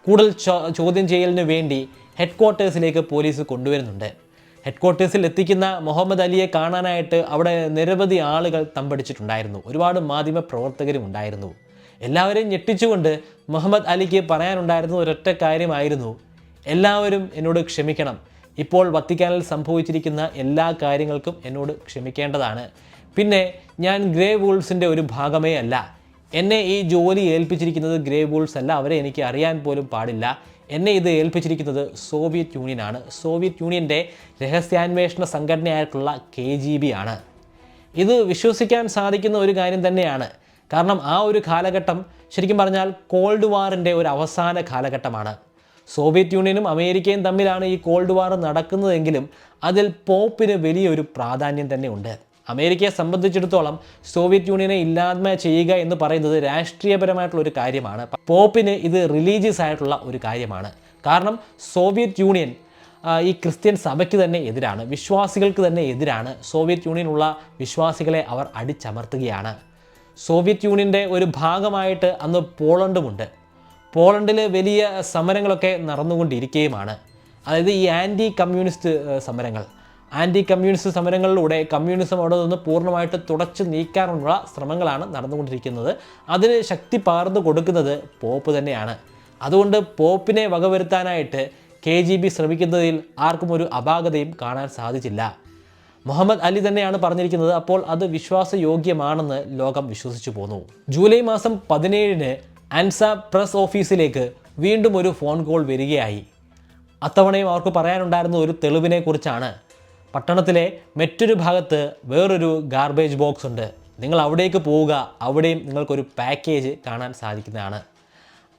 കൂടുതൽ ചോദ്യം ചെയ്യലിന് വേണ്ടി ഹെഡ് ക്വാർട്ടേഴ്സിലേക്ക് പോലീസ് കൊണ്ടുവരുന്നുണ്ട്. ഹെഡ് ക്വാർട്ടേഴ്സിൽ എത്തിക്കുന്ന മുഹമ്മദ് അലിയെ കാണാനായിട്ട് അവിടെ നിരവധി ആളുകൾ തമ്പടിച്ചിട്ടുണ്ടായിരുന്നു. ഒരുപാട് മാധ്യമ പ്രവർത്തകരും ഉണ്ടായിരുന്നു. എല്ലാവരെയും ഞെട്ടിച്ചുകൊണ്ട് മുഹമ്മദ് അലിക്ക് പറയാനുണ്ടായിരുന്ന ഒരൊറ്റ കാര്യമായിരുന്നു, എല്ലാവരും എന്നോട് ക്ഷമിക്കണം. ഇപ്പോൾ വത്തിക്കാനിൽ സംഭവിച്ചിരിക്കുന്ന എല്ലാ കാര്യങ്ങൾക്കും എന്നോട് ക്ഷമിക്കേണ്ടതാണ്. പിന്നെ ഞാൻ ഗ്രേ വൂൾസിൻ്റെ ഒരു ഭാഗമേ അല്ല. എന്നെ ഈ ജോലി ഏൽപ്പിച്ചിരിക്കുന്നത് ഗ്രേ വൂൾസ് അല്ല. അവരെ എനിക്ക് അറിയാൻ പോലും പാടില്ല. എന്നെ ഇത് ഏൽപ്പിച്ചിരിക്കുന്നത് സോവിയറ്റ് യൂണിയനാണ്. സോവിയറ്റ് യൂണിയൻ്റെ രഹസ്യാന്വേഷണ സംഘടനയായിട്ടുള്ള KGB ആണ്. ഇത് വിശ്വസിക്കാൻ സാധിക്കുന്ന ഒരു കാര്യം തന്നെയാണ്. കാരണം ആ ഒരു കാലഘട്ടം ശരിക്കും പറഞ്ഞാൽ കോൾഡ് വാറിൻ്റെ ഒരു അവസാന കാലഘട്ടമാണ്. സോവിയറ്റ് യൂണിയനും അമേരിക്കയും തമ്മിലാണ് ഈ കോൾഡ് വാർ നടക്കുന്നതെങ്കിലും അതിൽ പോപ്പിന് വലിയൊരു പ്രാധാന്യം തന്നെ ഉണ്ട്. അമേരിക്കയെ സംബന്ധിച്ചിടത്തോളം സോവിയറ്റ് യൂണിയനെ ഇല്ലായ്മ ചെയ്യുക എന്ന് പറയുന്നത് രാഷ്ട്രീയപരമായിട്ടുള്ള ഒരു കാര്യമാണ്. പോപ്പിന് ഇത് റിലീജിയസ് ആയിട്ടുള്ള ഒരു കാര്യമാണ്. കാരണം സോവിയറ്റ് യൂണിയൻ ഈ ക്രിസ്ത്യൻ സഭയ്ക്ക് തന്നെ എതിരാണ്, വിശ്വാസികൾക്ക് തന്നെ എതിരാണ്. സോവിയറ്റ് യൂണിയനുള്ള വിശ്വാസികളെ അവർ അടിച്ചമർത്തുകയാണ്. സോവിയറ്റ് യൂണിയൻ്റെ ഒരു ഭാഗമായിട്ട് അന്ന് പോളണ്ടുമുണ്ട്. പോളണ്ടിൽ വലിയ സമരങ്ങളൊക്കെ നടന്നുകൊണ്ടിരിക്കുകയുമാണ്. അതായത് ഈ ആൻറ്റി കമ്മ്യൂണിസ്റ്റ് സമരങ്ങളിലൂടെ കമ്മ്യൂണിസം അവിടെ നിന്ന് പൂർണ്ണമായിട്ട് തുടച്ചു നീക്കാനുള്ള ശ്രമങ്ങളാണ് നടന്നുകൊണ്ടിരിക്കുന്നത്. അതിന് ശക്തി പകർന്നു കൊടുക്കുന്നത് പോപ്പ് തന്നെയാണ്. അതുകൊണ്ട് പോപ്പിനെ വകവരുത്താനായിട്ട് KGB ശ്രമിക്കുന്നതിൽ ആർക്കും ഒരു അപാകതയും കാണാൻ സാധിച്ചില്ല. മുഹമ്മദ് അലി തന്നെയാണ് പറഞ്ഞിരിക്കുന്നത്. അപ്പോൾ അത് വിശ്വാസയോഗ്യമാണെന്ന് ലോകം വിശ്വസിച്ചു പോന്നു. ജൂലൈ മാസം 17-ന് അൻസ പ്രസ് ഓഫീസിലേക്ക് വീണ്ടും ഒരു ഫോൺ കോൾ വരികയായി. അത്തവണയും അവർക്ക് പറയാനുണ്ടായിരുന്ന ഒരു തെളിവിനെ കുറിച്ചാണ്. പട്ടണത്തിലെ മറ്റൊരു ഭാഗത്ത് വേറൊരു ഗാർബേജ് ബോക്സ് ഉണ്ട്, നിങ്ങൾ അവിടേക്ക് പോവുക, അവിടെയും നിങ്ങൾക്കൊരു പാക്കേജ് കാണാൻ സാധിക്കുന്നതാണ്.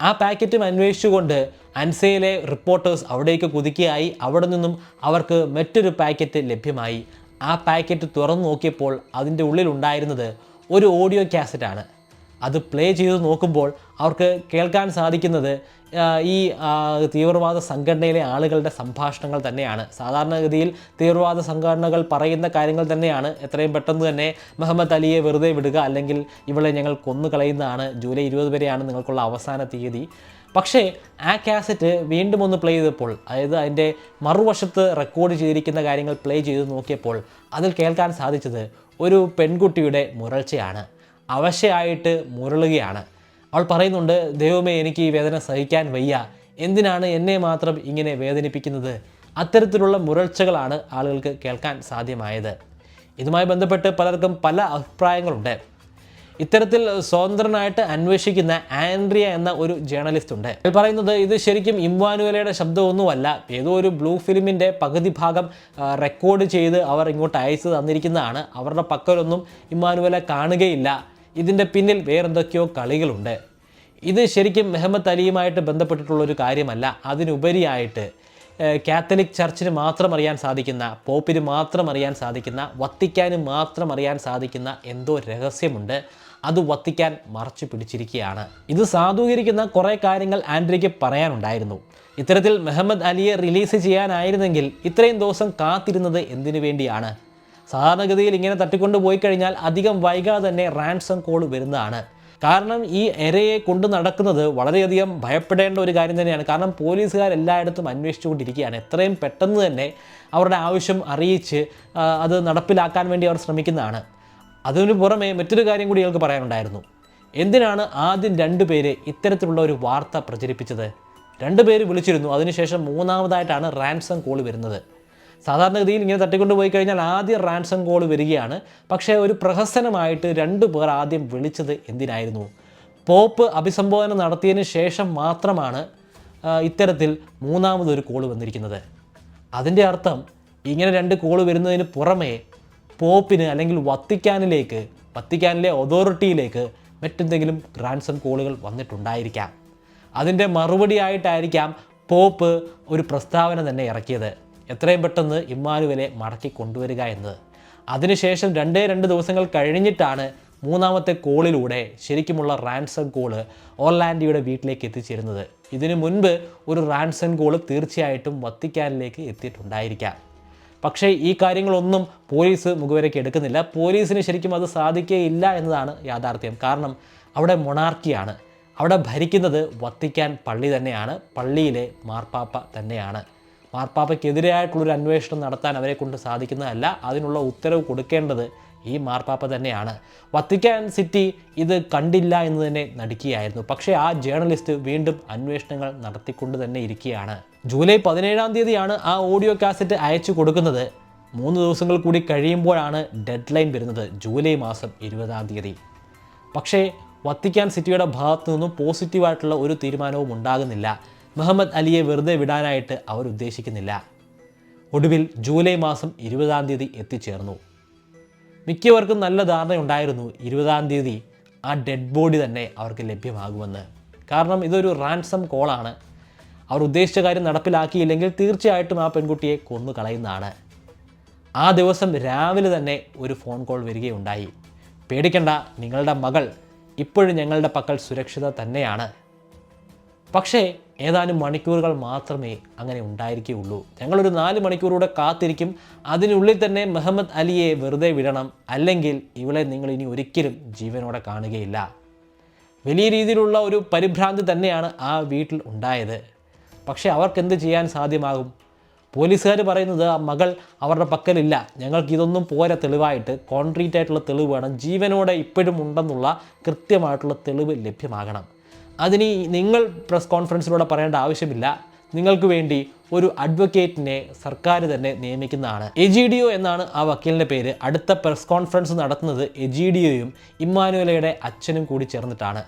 ആ പാക്കറ്റും അന്വേഷിച്ചുകൊണ്ട് അൻസയിലെ റിപ്പോർട്ടേഴ്സ് അവിടേക്ക് കുതിക്കുകയായി. അവിടെ നിന്നും അവർക്ക് മറ്റൊരു പാക്കറ്റ് ലഭ്യമായി. ആ പാക്കറ്റ് തുറന്നു നോക്കിയപ്പോൾ അതിൻ്റെ ഉള്ളിലുണ്ടായിരുന്നത് ഒരു ഓഡിയോ കാസറ്റാണ്. അത് പ്ലേ ചെയ്ത് നോക്കുമ്പോൾ അവർക്ക് കേൾക്കാൻ സാധിക്കുന്നത് ഈ തീവ്രവാദ സംഘടനയിലെ ആളുകളുടെ സംഭാഷണങ്ങൾ തന്നെയാണ്. സാധാരണഗതിയിൽ തീവ്രവാദ സംഘടനകൾ പറയുന്ന കാര്യങ്ങൾ തന്നെയാണ്. എത്രയും പെട്ടെന്ന് തന്നെ മുഹമ്മദ് അലിയെ വെറുതെ വിടുക, അല്ലെങ്കിൽ ഇവളെ ഞങ്ങൾ കൊന്നുകളയുന്നതാണ്, ജൂലൈ 20 വരെയാണ് നിങ്ങൾക്കുള്ള അവസാന തീയതി. പക്ഷേ ആ കാസറ്റ് വീണ്ടും ഒന്ന് പ്ലേ ചെയ്തപ്പോൾ, അതായത് അതിൻ്റെ മറുവശത്ത് റെക്കോർഡ് ചെയ്തിരിക്കുന്ന കാര്യങ്ങൾ പ്ലേ ചെയ്ത് നോക്കിയപ്പോൾ അതിൽ കേൾക്കാൻ സാധിച്ചത് ഒരു പെൺകുട്ടിയുടെ മുരൾച്ചയാണ്. അവശയായിട്ട് മുരളുകയാണ്. അവൾ പറയുന്നുണ്ട്, ദൈവമേ എനിക്ക് ഈ വേദന സഹിക്കാൻ വയ്യ, എന്തിനാണ് എന്നെ മാത്രം ഇങ്ങനെ വേദനിപ്പിക്കുന്നത്? അത്തരത്തിലുള്ള മുരൾച്ചകളാണ് ആളുകൾക്ക് കേൾക്കാൻ സാധ്യമായത്. ഇതുമായി ബന്ധപ്പെട്ട് പലർക്കും പല അഭിപ്രായങ്ങളുണ്ട്. ഇത്തരത്തിൽ സ്വതന്ത്രനായിട്ട് അന്വേഷിക്കുന്ന ആൻഡ്രിയ എന്ന ഒരു ജേർണലിസ്റ്റ് ഉണ്ട്. അയാൾ പറയുന്നത് ഇത് ശരിക്കും ഇമ്മാനുവലയുടെ ശബ്ദമൊന്നുമല്ല, ഏതോ ഒരു ബ്ലൂ ഫിലിമിൻ്റെ പകുതി ഭാഗം റെക്കോർഡ് ചെയ്ത് അവർ ഇങ്ങോട്ട് അയച്ചു തന്നിരിക്കുന്നതാണ്. അവരുടെ പക്കലൊന്നും ഇമ്മാനുവല കാണുകയില്ല, ഇതിൻ്റെ പിന്നിൽ വേറെന്തൊക്കെയോ കളികളുണ്ട്. ഇത് ശരിക്കും മുഹമ്മദ് അലിയുമായിട്ട് ബന്ധപ്പെട്ടിട്ടുള്ളൊരു കാര്യമല്ല. അതിനുപരിയായിട്ട് കാത്തലിക് ചർച്ചിന് മാത്രം അറിയാൻ സാധിക്കുന്ന, പോപ്പിന് മാത്രം അറിയാൻ സാധിക്കുന്ന, വത്തിക്കാന് മാത്രം അറിയാൻ സാധിക്കുന്ന എന്തോ രഹസ്യമുണ്ട്. അത് വത്തിക്കാൻ മറച്ചു പിടിച്ചിരിക്കുകയാണ്. ഇത് സാധൂകരിക്കുന്ന കുറേ കാര്യങ്ങൾ ആൻഡ്രിയയ്ക്ക് പറയാനുണ്ടായിരുന്നു. ഇത്തരത്തിൽ മുഹമ്മദ് അലിയെ റിലീസ് ചെയ്യാനായിരുന്നെങ്കിൽ ഇത്രയും ദിവസം കാത്തിരുന്നത് എന്തിനു വേണ്ടിയാണ്? സാധാരണഗതിയിൽ ഇങ്ങനെ തട്ടിക്കൊണ്ട് പോയി കഴിഞ്ഞാൽ അധികം വൈകാതെ തന്നെ റാൻസം കോൾ വരുന്നതാണ്. കാരണം ഈ എരയെ കൊണ്ട് നടക്കുന്നത് വളരെയധികം ഭയപ്പെടേണ്ട ഒരു കാര്യം തന്നെയാണ്. കാരണം പോലീസുകാർ എല്ലായിടത്തും അന്വേഷിച്ചുകൊണ്ടിരിക്കുകയാണ്. എത്രയും പെട്ടെന്ന് തന്നെ അവരുടെ ആവശ്യം അറിയിച്ച് അത് നടപ്പിലാക്കാൻ വേണ്ടി അവർ ശ്രമിക്കുന്നതാണ്. അതിനു പുറമെ മറ്റൊരു കാര്യം കൂടി ഇയാൾക്ക് പറയാനുണ്ടായിരുന്നു. എന്തിനാണ് ആദ്യം 2 പേര് ഇത്തരത്തിലുള്ള ഒരു വാർത്ത പ്രചരിപ്പിച്ചത്? 2 പേര് വിളിച്ചിരുന്നു, അതിനുശേഷം മൂന്നാമതായിട്ടാണ് റാൻസം കോൾ വരുന്നത്. സാധാരണഗതിയിൽ ഇങ്ങനെ തട്ടിക്കൊണ്ട് പോയി കഴിഞ്ഞാൽ ആദ്യം റാൻസം കോൾ വരികയാണ്. പക്ഷേ ഒരു പ്രഹസനമായിട്ട് 2 പേർ ആദ്യം വിളിച്ചത് എന്തിനായിരുന്നു? പോപ്പ് അഭിസംബോധന നടത്തിയതിന് ശേഷം മാത്രമാണ് ഇത്തരത്തിൽ മൂന്നാമതൊരു കോൾ വന്നിരിക്കുന്നത്. അതിൻ്റെ അർത്ഥം ഇങ്ങനെ 2 കോൾ വരുന്നതിന് പുറമേ പോപ്പിന് അല്ലെങ്കിൽ വത്തിക്കാനിലെ അതോറിറ്റിയിലേക്ക് മറ്റെന്തെങ്കിലും റാൻസം കോളുകൾ വന്നിട്ടുണ്ടായിരിക്കാം. അതിൻ്റെ മറുപടിയായിട്ടായിരിക്കാം പോപ്പ് ഒരു പ്രസ്താവന തന്നെ ഇറക്കിയത്, എത്രയും പെട്ടെന്ന് ഇമ്മാനുവലെ മടക്കി കൊണ്ടുവരിക എന്നത്. അതിനുശേഷം 2 ദിവസങ്ങൾ കഴിഞ്ഞിട്ടാണ് മൂന്നാമത്തെ കോളിലൂടെ ശരിക്കുമുള്ള റാൻസം കോള് ഓർലാൻഡിയുടെ വീട്ടിലേക്ക് എത്തിച്ചേരുന്നത്. ഇതിനു മുൻപ് ഒരു റാൻസം കോള് തീർച്ചയായിട്ടും വത്തിക്കാനിലേക്ക് എത്തിയിട്ടുണ്ടായിരിക്കാം. പക്ഷേ ഈ കാര്യങ്ങളൊന്നും പോലീസ് മുഖവരയ്ക്ക് എടുക്കുന്നില്ല. പോലീസിന് ശരിക്കും അത് സാധിക്കുകയില്ല എന്നതാണ് യാഥാർത്ഥ്യം. കാരണം അവിടെ മൊണാർക്കിയാണ്, അവിടെ ഭരിക്കുന്നത് വത്തിക്കാൻ പള്ളി തന്നെയാണ്, പള്ളിയിലെ മാർപ്പാപ്പ തന്നെയാണ്. മാർപ്പാപ്പയ്ക്കെതിരായിട്ടുള്ളൊരു അന്വേഷണം നടത്താൻ അവരെ കൊണ്ട് സാധിക്കുന്നതല്ല, അതിനുള്ള ഉത്തരവ് കൊടുക്കേണ്ടത് ഈ മാർപ്പാപ്പ തന്നെയാണ്. വത്തിക്കാൻ സിറ്റി ഇത് കണ്ടില്ല എന്ന് തന്നെ നടിക്കുകയായിരുന്നു. പക്ഷേ ആ ജേർണലിസ്റ്റ് വീണ്ടും അന്വേഷണങ്ങൾ നടത്തിക്കൊണ്ട് തന്നെ ഇരിക്കുകയാണ്. ജൂലൈ 17-ാം തീയതിയാണ് ആ ഓഡിയോ കാസറ്റ് അയച്ചു കൊടുക്കുന്നത്. 3 ദിവസങ്ങൾ കൂടി കഴിയുമ്പോഴാണ് ഡെഡ് ലൈൻ വരുന്നത്, ജൂലൈ മാസം 20-ാം തീയതി. പക്ഷേ വത്തിക്കാൻ സിറ്റിയുടെ ഭാഗത്തു നിന്നും പോസിറ്റീവായിട്ടുള്ള ഒരു തീരുമാനവും ഉണ്ടാകുന്നില്ല. മുഹമ്മദ് അലിയെ വെറുതെ വിടാനായിട്ട് അവർ ഉദ്ദേശിക്കുന്നില്ല. ഒടുവിൽ ജൂലൈ മാസം 20-ാം തീയതി എത്തിച്ചേർന്നു. മിക്കവർക്കും നല്ല ധാരണയുണ്ടായിരുന്നു 20-ാം തീയതി ആ ഡെഡ് ബോഡി തന്നെ അവർക്ക് ലഭ്യമാകുമെന്ന്. കാരണം ഇതൊരു റാൻസം കോളാണ്. അവർ ഉദ്ദേശിച്ച കാര്യം നടപ്പിലാക്കിയില്ലെങ്കിൽ തീർച്ചയായിട്ടും ആ പെൺകുട്ടിയെ കൊന്നു കളയുന്നതാണ്. ആ ദിവസം രാവിലെ തന്നെ ഒരു ഫോൺ കോൾ വരികയുണ്ടായി. പേടിക്കണ്ട, നിങ്ങളുടെ മകൾ ഇപ്പോഴും ഞങ്ങളുടെ പക്കൽ സുരക്ഷിത തന്നെയാണ്. പക്ഷേ ഏതാനും മണിക്കൂറുകൾ മാത്രമേ അങ്ങനെ ഉണ്ടായിരിക്കുകയുള്ളൂ. ഞങ്ങളൊരു 4 മണിക്കൂറൂടെ കാത്തിരിക്കും, അതിനുള്ളിൽ തന്നെ മുഹമ്മദ് അലിയെ വെറുതെ വിടണം, അല്ലെങ്കിൽ ഇവളെ നിങ്ങൾ ഇനി ഒരിക്കലും ജീവനോടെ കാണുകയില്ല. വലിയ രീതിയിലുള്ള ഒരു പരിഭ്രാന്തി തന്നെയാണ് ആ വീട്ടിൽ ഉണ്ടായത്. പക്ഷേ അവർക്കെന്ത് ചെയ്യാൻ സാധ്യമാകും? പോലീസുകാർ പറയുന്നത് ആ മകൾ അവരുടെ പക്കലില്ല, ഞങ്ങൾക്ക് ഇതൊന്നും പോരാ തെളിവായിട്ട്, കോൺക്രീറ്റ് ആയിട്ടുള്ള തെളിവ് വേണം, ജീവനോടെ ഇപ്പോഴും ഉണ്ടെന്നുള്ള കൃത്യമായിട്ടുള്ള തെളിവ് ലഭ്യമാകണം. അതിന് നിങ്ങൾ പ്രസ് കോൺഫറൻസിലൂടെ പറയേണ്ട ആവശ്യമില്ല, നിങ്ങൾക്ക് വേണ്ടി ഒരു അഡ്വക്കേറ്റിനെ സർക്കാർ തന്നെ നിയമിക്കുന്നതാണ്. എജിഡിഒ എന്നാണ് ആ വക്കീലിൻ്റെ പേര്. അടുത്ത പ്രസ് കോൺഫറൻസ് നടത്തുന്നത് എജിഡിഒയും ഇമ്മാനുവലയുടെ അച്ഛനും കൂടി ചേർന്നിട്ടാണ്.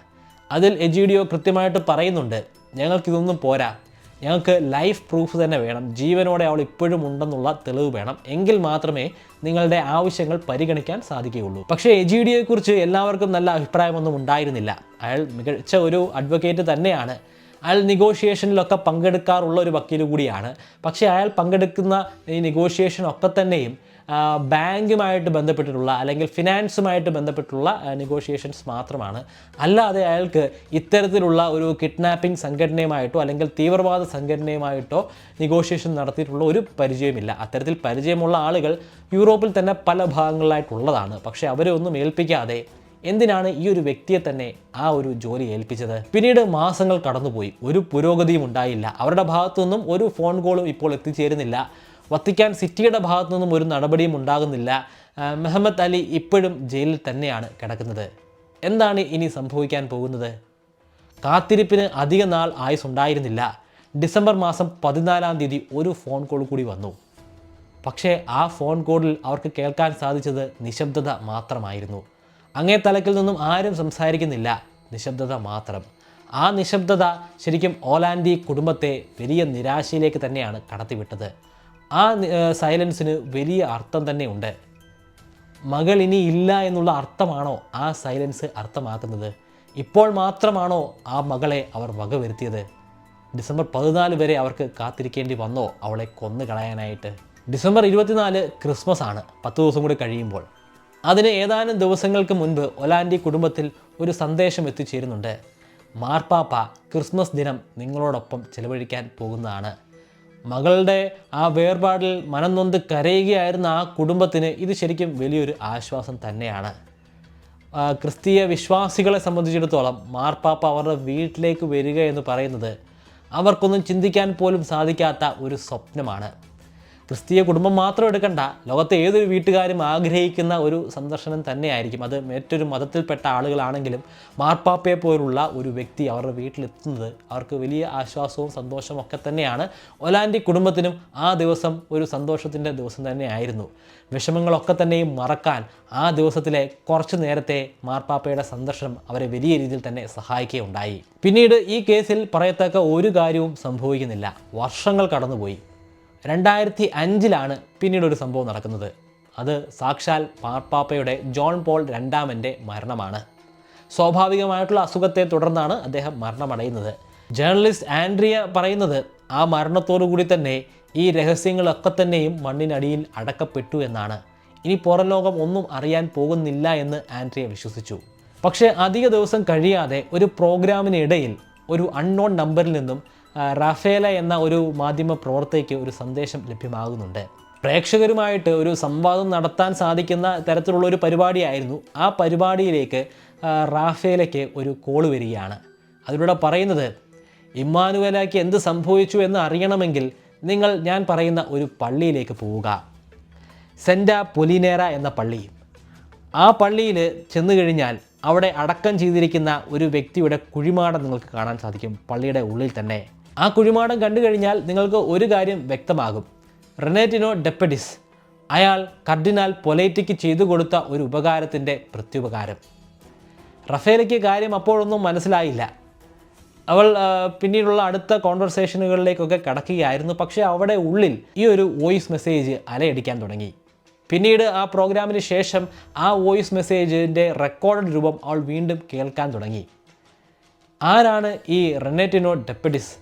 അതിൽ എജിഡിഒ കൃത്യമായിട്ട് പറയുന്നുണ്ട്, ഞങ്ങൾക്കിതൊന്നും പോരാ, ഞങ്ങൾക്ക് ലൈഫ് പ്രൂഫ് തന്നെ വേണം, ജീവനോടെ അവൾ ഇപ്പോഴും ഉണ്ടെന്നുള്ള തെളിവ് വേണം, എങ്കിൽ മാത്രമേ നിങ്ങളുടെ ആവശ്യങ്ങൾ പരിഗണിക്കാൻ സാധിക്കുകയുള്ളൂ. പക്ഷേ എജിഡിയെക്കുറിച്ച് എല്ലാവർക്കും നല്ല അഭിപ്രായമൊന്നും ഉണ്ടായിരുന്നില്ല. അയാൾ മികച്ച ഒരു അഡ്വക്കേറ്റ് തന്നെയാണ്. അയാൾ നെഗോഷിയേഷനിലൊക്കെ പങ്കെടുക്കാറുള്ള ഒരു വക്കീൽ കൂടിയാണ്. പക്ഷേ അയാൾ പങ്കെടുക്കുന്ന ഈ നെഗോഷിയേഷനൊക്കെ തന്നെയും ബാങ്കുമായിട്ട് ബന്ധപ്പെട്ടിട്ടുള്ള അല്ലെങ്കിൽ ഫിനാൻസുമായിട്ട് ബന്ധപ്പെട്ടുള്ള നെഗോഷിയേഷൻസ് മാത്രമാണ്. അല്ലാതെ അയാൾക്ക് ഇത്തരത്തിലുള്ള ഒരു കിഡ്നാപ്പിംഗ് സംഘടനയുമായിട്ടോ അല്ലെങ്കിൽ തീവ്രവാദ സംഘടനയുമായിട്ടോ നെഗോഷിയേഷൻ നടത്തിയിട്ടുള്ള ഒരു പരിചയമില്ല. അത്തരത്തിൽ പരിചയമുള്ള ആളുകൾ യൂറോപ്പിൽ തന്നെ പല ഭാഗങ്ങളിലായിട്ടുള്ളതാണ്. പക്ഷേ അവരെ ഒന്നും ഏൽപ്പിക്കാതെ എന്തിനാണ് ഈ ഒരു വ്യക്തിയെ തന്നെ ആ ഒരു ജോലി ഏൽപ്പിച്ചത്? പിന്നീട് മാസങ്ങൾ കടന്നുപോയി, ഒരു പുരോഗതിയും ഉണ്ടായില്ല. അവരുടെ ഭാഗത്തുനിന്നും ഒരു ഫോൺ കോളും ഇപ്പോൾ എത്തിച്ചേരുന്നില്ല. വത്തിക്കാൻ സിറ്റിയുടെ ഭാഗത്തു നിന്നും ഒരു നടപടിയും ഉണ്ടാകുന്നില്ല. മുഹമ്മദ് അലി ഇപ്പോഴും ജയിലിൽ തന്നെയാണ് കിടക്കുന്നത്. എന്താണ് ഇനി സംഭവിക്കാൻ പോകുന്നത്? കാത്തിരിപ്പിന് അധിക നാൾ ആയുസ് ഉണ്ടായിരുന്നില്ല. ഡിസംബർ മാസം 14-ാം തീയതി ഒരു ഫോൺ കോൾ കൂടി വന്നു. പക്ഷേ ആ ഫോൺ കോളിൽ അവർക്ക് കേൾക്കാൻ സാധിച്ചത് നിശബ്ദത മാത്രമായിരുന്നു. അങ്ങേ തലക്കിൽ നിന്നും ആരും സംസാരിക്കുന്നില്ല, നിശബ്ദത മാത്രം. ആ നിശബ്ദത ശരിക്കും ഓലാൻഡി കുടുംബത്തെ വലിയ നിരാശയിലേക്ക് തന്നെയാണ് കടത്തിവിട്ടത്. ആ സൈലൻസിന് വലിയ അർത്ഥം തന്നെയുണ്ട്. മകൾ ഇനി ഇല്ല എന്നുള്ള അർത്ഥമാണോ ആ സൈലൻസ് അർത്ഥമാക്കുന്നത്? ഇപ്പോൾ മാത്രമാണോ ആ മകളെ അവർ വകവരുത്തിയത്? ഡിസംബർ 14 വരെ അവർക്ക് കാത്തിരിക്കേണ്ടി വന്നോ അവളെ കൊന്നു കളയാനായിട്ട്? ഡിസംബർ 24 ക്രിസ്മസ് ആണ്, 10 ദിവസം കൂടി കഴിയുമ്പോൾ. അതിന് ഏതാനും ദിവസങ്ങൾക്ക് മുൻപ് ഒലാൻഡി കുടുംബത്തിൽ ഒരു സന്ദേശം എത്തിച്ചേരുന്നുണ്ട്. മാർപ്പാപ്പ ക്രിസ്മസ് ദിനം നിങ്ങളോടൊപ്പം ചെലവഴിക്കാൻ പോകുന്നതാണ്. മകളുടെ ആ വേർപാടിൽ മനം നൊന്ത് കരയുകയായിരുന്ന ആ കുടുംബത്തിന് ഇത് ശരിക്കും വലിയൊരു ആശ്വാസം തന്നെയാണ്. ക്രിസ്തീയ വിശ്വാസികളെ സംബന്ധിച്ചിടത്തോളം മാർപ്പാപ്പ അവരുടെ വീട്ടിലേക്ക് വരിക എന്ന് പറയുന്നത് അവർക്കൊന്നും ചിന്തിക്കാൻ പോലും സാധിക്കാത്ത ഒരു സ്വപ്നമാണ്. ക്രിസ്തീയ കുടുംബം മാത്രം എടുക്കണ്ട, ലോകത്തെ ഏതൊരു വീട്ടുകാരും ആഗ്രഹിക്കുന്ന ഒരു സന്ദർശനം തന്നെയായിരിക്കും. അത് മറ്റൊരു മതത്തിൽപ്പെട്ട ആളുകളാണെങ്കിലും മാർപ്പാപ്പയെ പോലുള്ള ഒരു വ്യക്തി അവരുടെ വീട്ടിലെത്തുന്നത് അവർക്ക് വലിയ ആശ്വാസവും സന്തോഷവും ഒക്കെ തന്നെയാണ്. ഒലാൻഡി കുടുംബത്തിനും ആ ദിവസം ഒരു സന്തോഷത്തിൻ്റെ ദിവസം തന്നെയായിരുന്നു. വിഷമങ്ങളൊക്കെ തന്നെയും മറക്കാൻ ആ ദിവസത്തിലെ കുറച്ച് നേരത്തെ മാർപ്പാപ്പയുടെ സന്ദർശനം അവരെ വലിയ രീതിയിൽ തന്നെ സഹായിക്കുകയുണ്ടായി. പിന്നീട് ഈ കേസിൽ പറയത്തക്ക ഒരു കാര്യവും സംഭവിക്കുന്നില്ല. വർഷങ്ങൾ കടന്നുപോയി. 2005 പിന്നീട് ഒരു സംഭവം നടക്കുന്നത്. അത് സാക്ഷാൽ മാർപ്പാപ്പയുടെ ജോൺ പോൾ രണ്ടാമൻ്റെ മരണമാണ്. സ്വാഭാവികമായിട്ടുള്ള അസുഖത്തെ തുടർന്നാണ് അദ്ദേഹം മരണമടയുന്നത്. ജേർണലിസ്റ്റ് ആൻഡ്രിയ പറയുന്നത് ആ മരണത്തോടു കൂടി തന്നെ ഈ രഹസ്യങ്ങളൊക്കെ തന്നെയും മണ്ണിനടിയിൽ അടക്കപ്പെട്ടു എന്നാണ്. ഇനി പുറം ലോകം ഒന്നും അറിയാൻ പോകുന്നില്ല എന്ന് ആൻഡ്രിയ വിശ്വസിച്ചു. പക്ഷേ അധിക ദിവസം കഴിയാതെ ഒരു പ്രോഗ്രാമിനിടയിൽ ഒരു അൺനോൺ നമ്പറിൽ നിന്നും റാഫേല എന്ന ഒരു മാധ്യമ പ്രവർത്തകയ്ക്ക് ഒരു സന്ദേശം ലഭ്യമാകുന്നുണ്ട്. പ്രേക്ഷകരുമായിട്ട് ഒരു സംവാദം നടത്താൻ സാധിക്കുന്ന തരത്തിലുള്ള ഒരു പരിപാടിയായിരുന്നു. ആ പരിപാടിയിലേക്ക് റാഫേലയ്ക്ക് ഒരു കോൾ വരികയാണ്. അതിലൂടെ പറയുന്നത്, ഇമ്മാനുവേലയ്ക്ക് എന്ത് സംഭവിച്ചു എന്ന് അറിയണമെങ്കിൽ നിങ്ങൾ ഞാൻ പറയുന്ന ഒരു പള്ളിയിലേക്ക് പോവുക, സെൻറ്റാ പൊലിനേറ എന്ന പള്ളി. ആ പള്ളിയിൽ ചെന്നു കഴിഞ്ഞാൽ അവിടെ അടക്കം ചെയ്തിരിക്കുന്ന ഒരു വ്യക്തിയുടെ കുഴിമാടം നിങ്ങൾക്ക് കാണാൻ സാധിക്കും, പള്ളിയുടെ ഉള്ളിൽ തന്നെ. ആ കുഴിമാടം കണ്ടു കഴിഞ്ഞാൽ നിങ്ങൾക്ക് ഒരു കാര്യം വ്യക്തമാകും. റെനേറ്റിനോ ഡെപ്പഡിസ്, അയാൾ കർഡിനാൽ പൊലേറ്റിക്ക് ചെയ്തു കൊടുത്ത ഒരു ഉപകാരത്തിൻ്റെ പ്രത്യുപകാരം. റഫേലയ്ക്ക് കാര്യം അപ്പോഴൊന്നും മനസ്സിലായില്ല. അവൾ പിന്നീടുള്ള അടുത്ത കോൺവെർസേഷനുകളിലേക്കൊക്കെ കടക്കുകയായിരുന്നു. പക്ഷേ അവിടെ ഉള്ളിൽ ഈ ഒരു വോയിസ് മെസ്സേജ് അലയടിക്കാൻ തുടങ്ങി. പിന്നീട് ആ പ്രോഗ്രാമിന് ശേഷം ആ വോയിസ് മെസ്സേജിൻ്റെ റെക്കോർഡ് രൂപം അവൾ വീണ്ടും കേൾക്കാൻ തുടങ്ങി. ആരാണ് ഈ റെനേറ്റിനോ ഡെപ്പഡിസ്?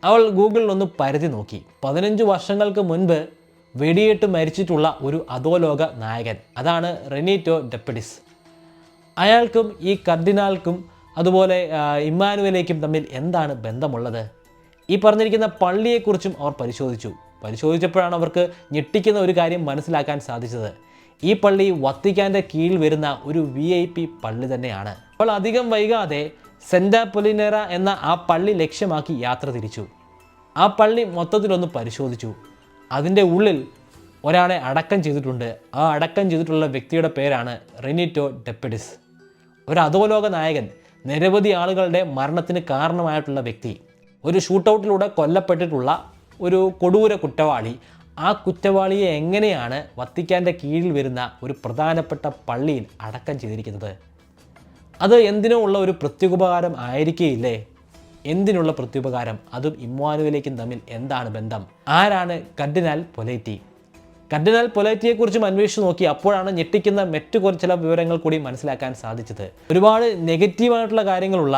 അവൾ ഗൂഗിളിലൊന്ന് പരതി നോക്കി. 15 വർഷങ്ങൾക്ക് മുൻപ് വെടിയേറ്റ് മരിച്ചിട്ടുള്ള ഒരു അധോലോക നായകൻ, അതാണ് റെനീറ്റോ ഡെപ്പഡിസ്. അയാൾക്കും ഈ കർഡിനാൾക്കും അതുപോലെ ഇമ്മാനുവേലേക്കും തമ്മിൽ എന്താണ് ബന്ധമുള്ളത്? ഈ പറഞ്ഞിരിക്കുന്ന പള്ളിയെക്കുറിച്ചും അവർ പരിശോധിച്ചപ്പോഴാണ് അവർക്ക് ഞെട്ടിക്കുന്ന ഒരു കാര്യം മനസ്സിലാക്കാൻ സാധിച്ചത്. ഈ പള്ളി വത്തിക്കാൻ്റെ കീഴിൽ വരുന്ന ഒരു VIP പള്ളി തന്നെയാണ്. അപ്പോൾ അധികം വൈകാതെ സെൻറ്റാ പൊലിനേറ എന്ന ആ പള്ളി ലക്ഷ്യമാക്കി യാത്ര തിരിച്ചു. ആ പള്ളി മൊത്തത്തിലൊന്ന് പരിശോധിച്ചു. അതിൻ്റെ ഉള്ളിൽ ഒരാളെ അടക്കം ചെയ്തിട്ടുണ്ട്. ആ അടക്കം ചെയ്തിട്ടുള്ള വ്യക്തിയുടെ പേരാണ് റെനീറ്റോ ഡെപ്പഡിസ്. ഒരു അധോലോക നായകൻ, നിരവധി ആളുകളുടെ മരണത്തിന് കാരണമായിട്ടുള്ള വ്യക്തി. ഒരു ഷൂട്ടൗട്ടിലൂടെ കൊല്ലപ്പെട്ടിട്ടുള്ള ഒരു കൊടൂര കുറ്റവാളി, ആ കുറ്റവാളിയെ എങ്ങനെയാണ് വത്തിക്കാൻ്റെ കീഴിൽ വരുന്ന ഒരു പ്രധാനപ്പെട്ട പള്ളിയിൽ അടക്കം ചെയ്തിരിക്കുന്നത്? അത് എന്തിനോ ഉള്ള ഒരു പ്രത്യുപകാരം ആയിരിക്കുകയില്ലേ? എന്തിനുള്ള പ്രത്യുപകാരം? അതും ഇമ്മാനുവേലേക്കും തമ്മിൽ എന്താണ് ബന്ധം? ആരാണ് കർദിനാൾ പൊലേറ്റി? കർദിനാൾ പൊലേറ്റിയെക്കുറിച്ചും അന്വേഷിച്ച് നോക്കി. അപ്പോഴാണ് ഞെട്ടിക്കുന്ന മറ്റു ചില വിവരങ്ങൾ കൂടി മനസ്സിലാക്കാൻ സാധിച്ചത്. ഒരുപാട് നെഗറ്റീവായിട്ടുള്ള കാര്യങ്ങളുള്ള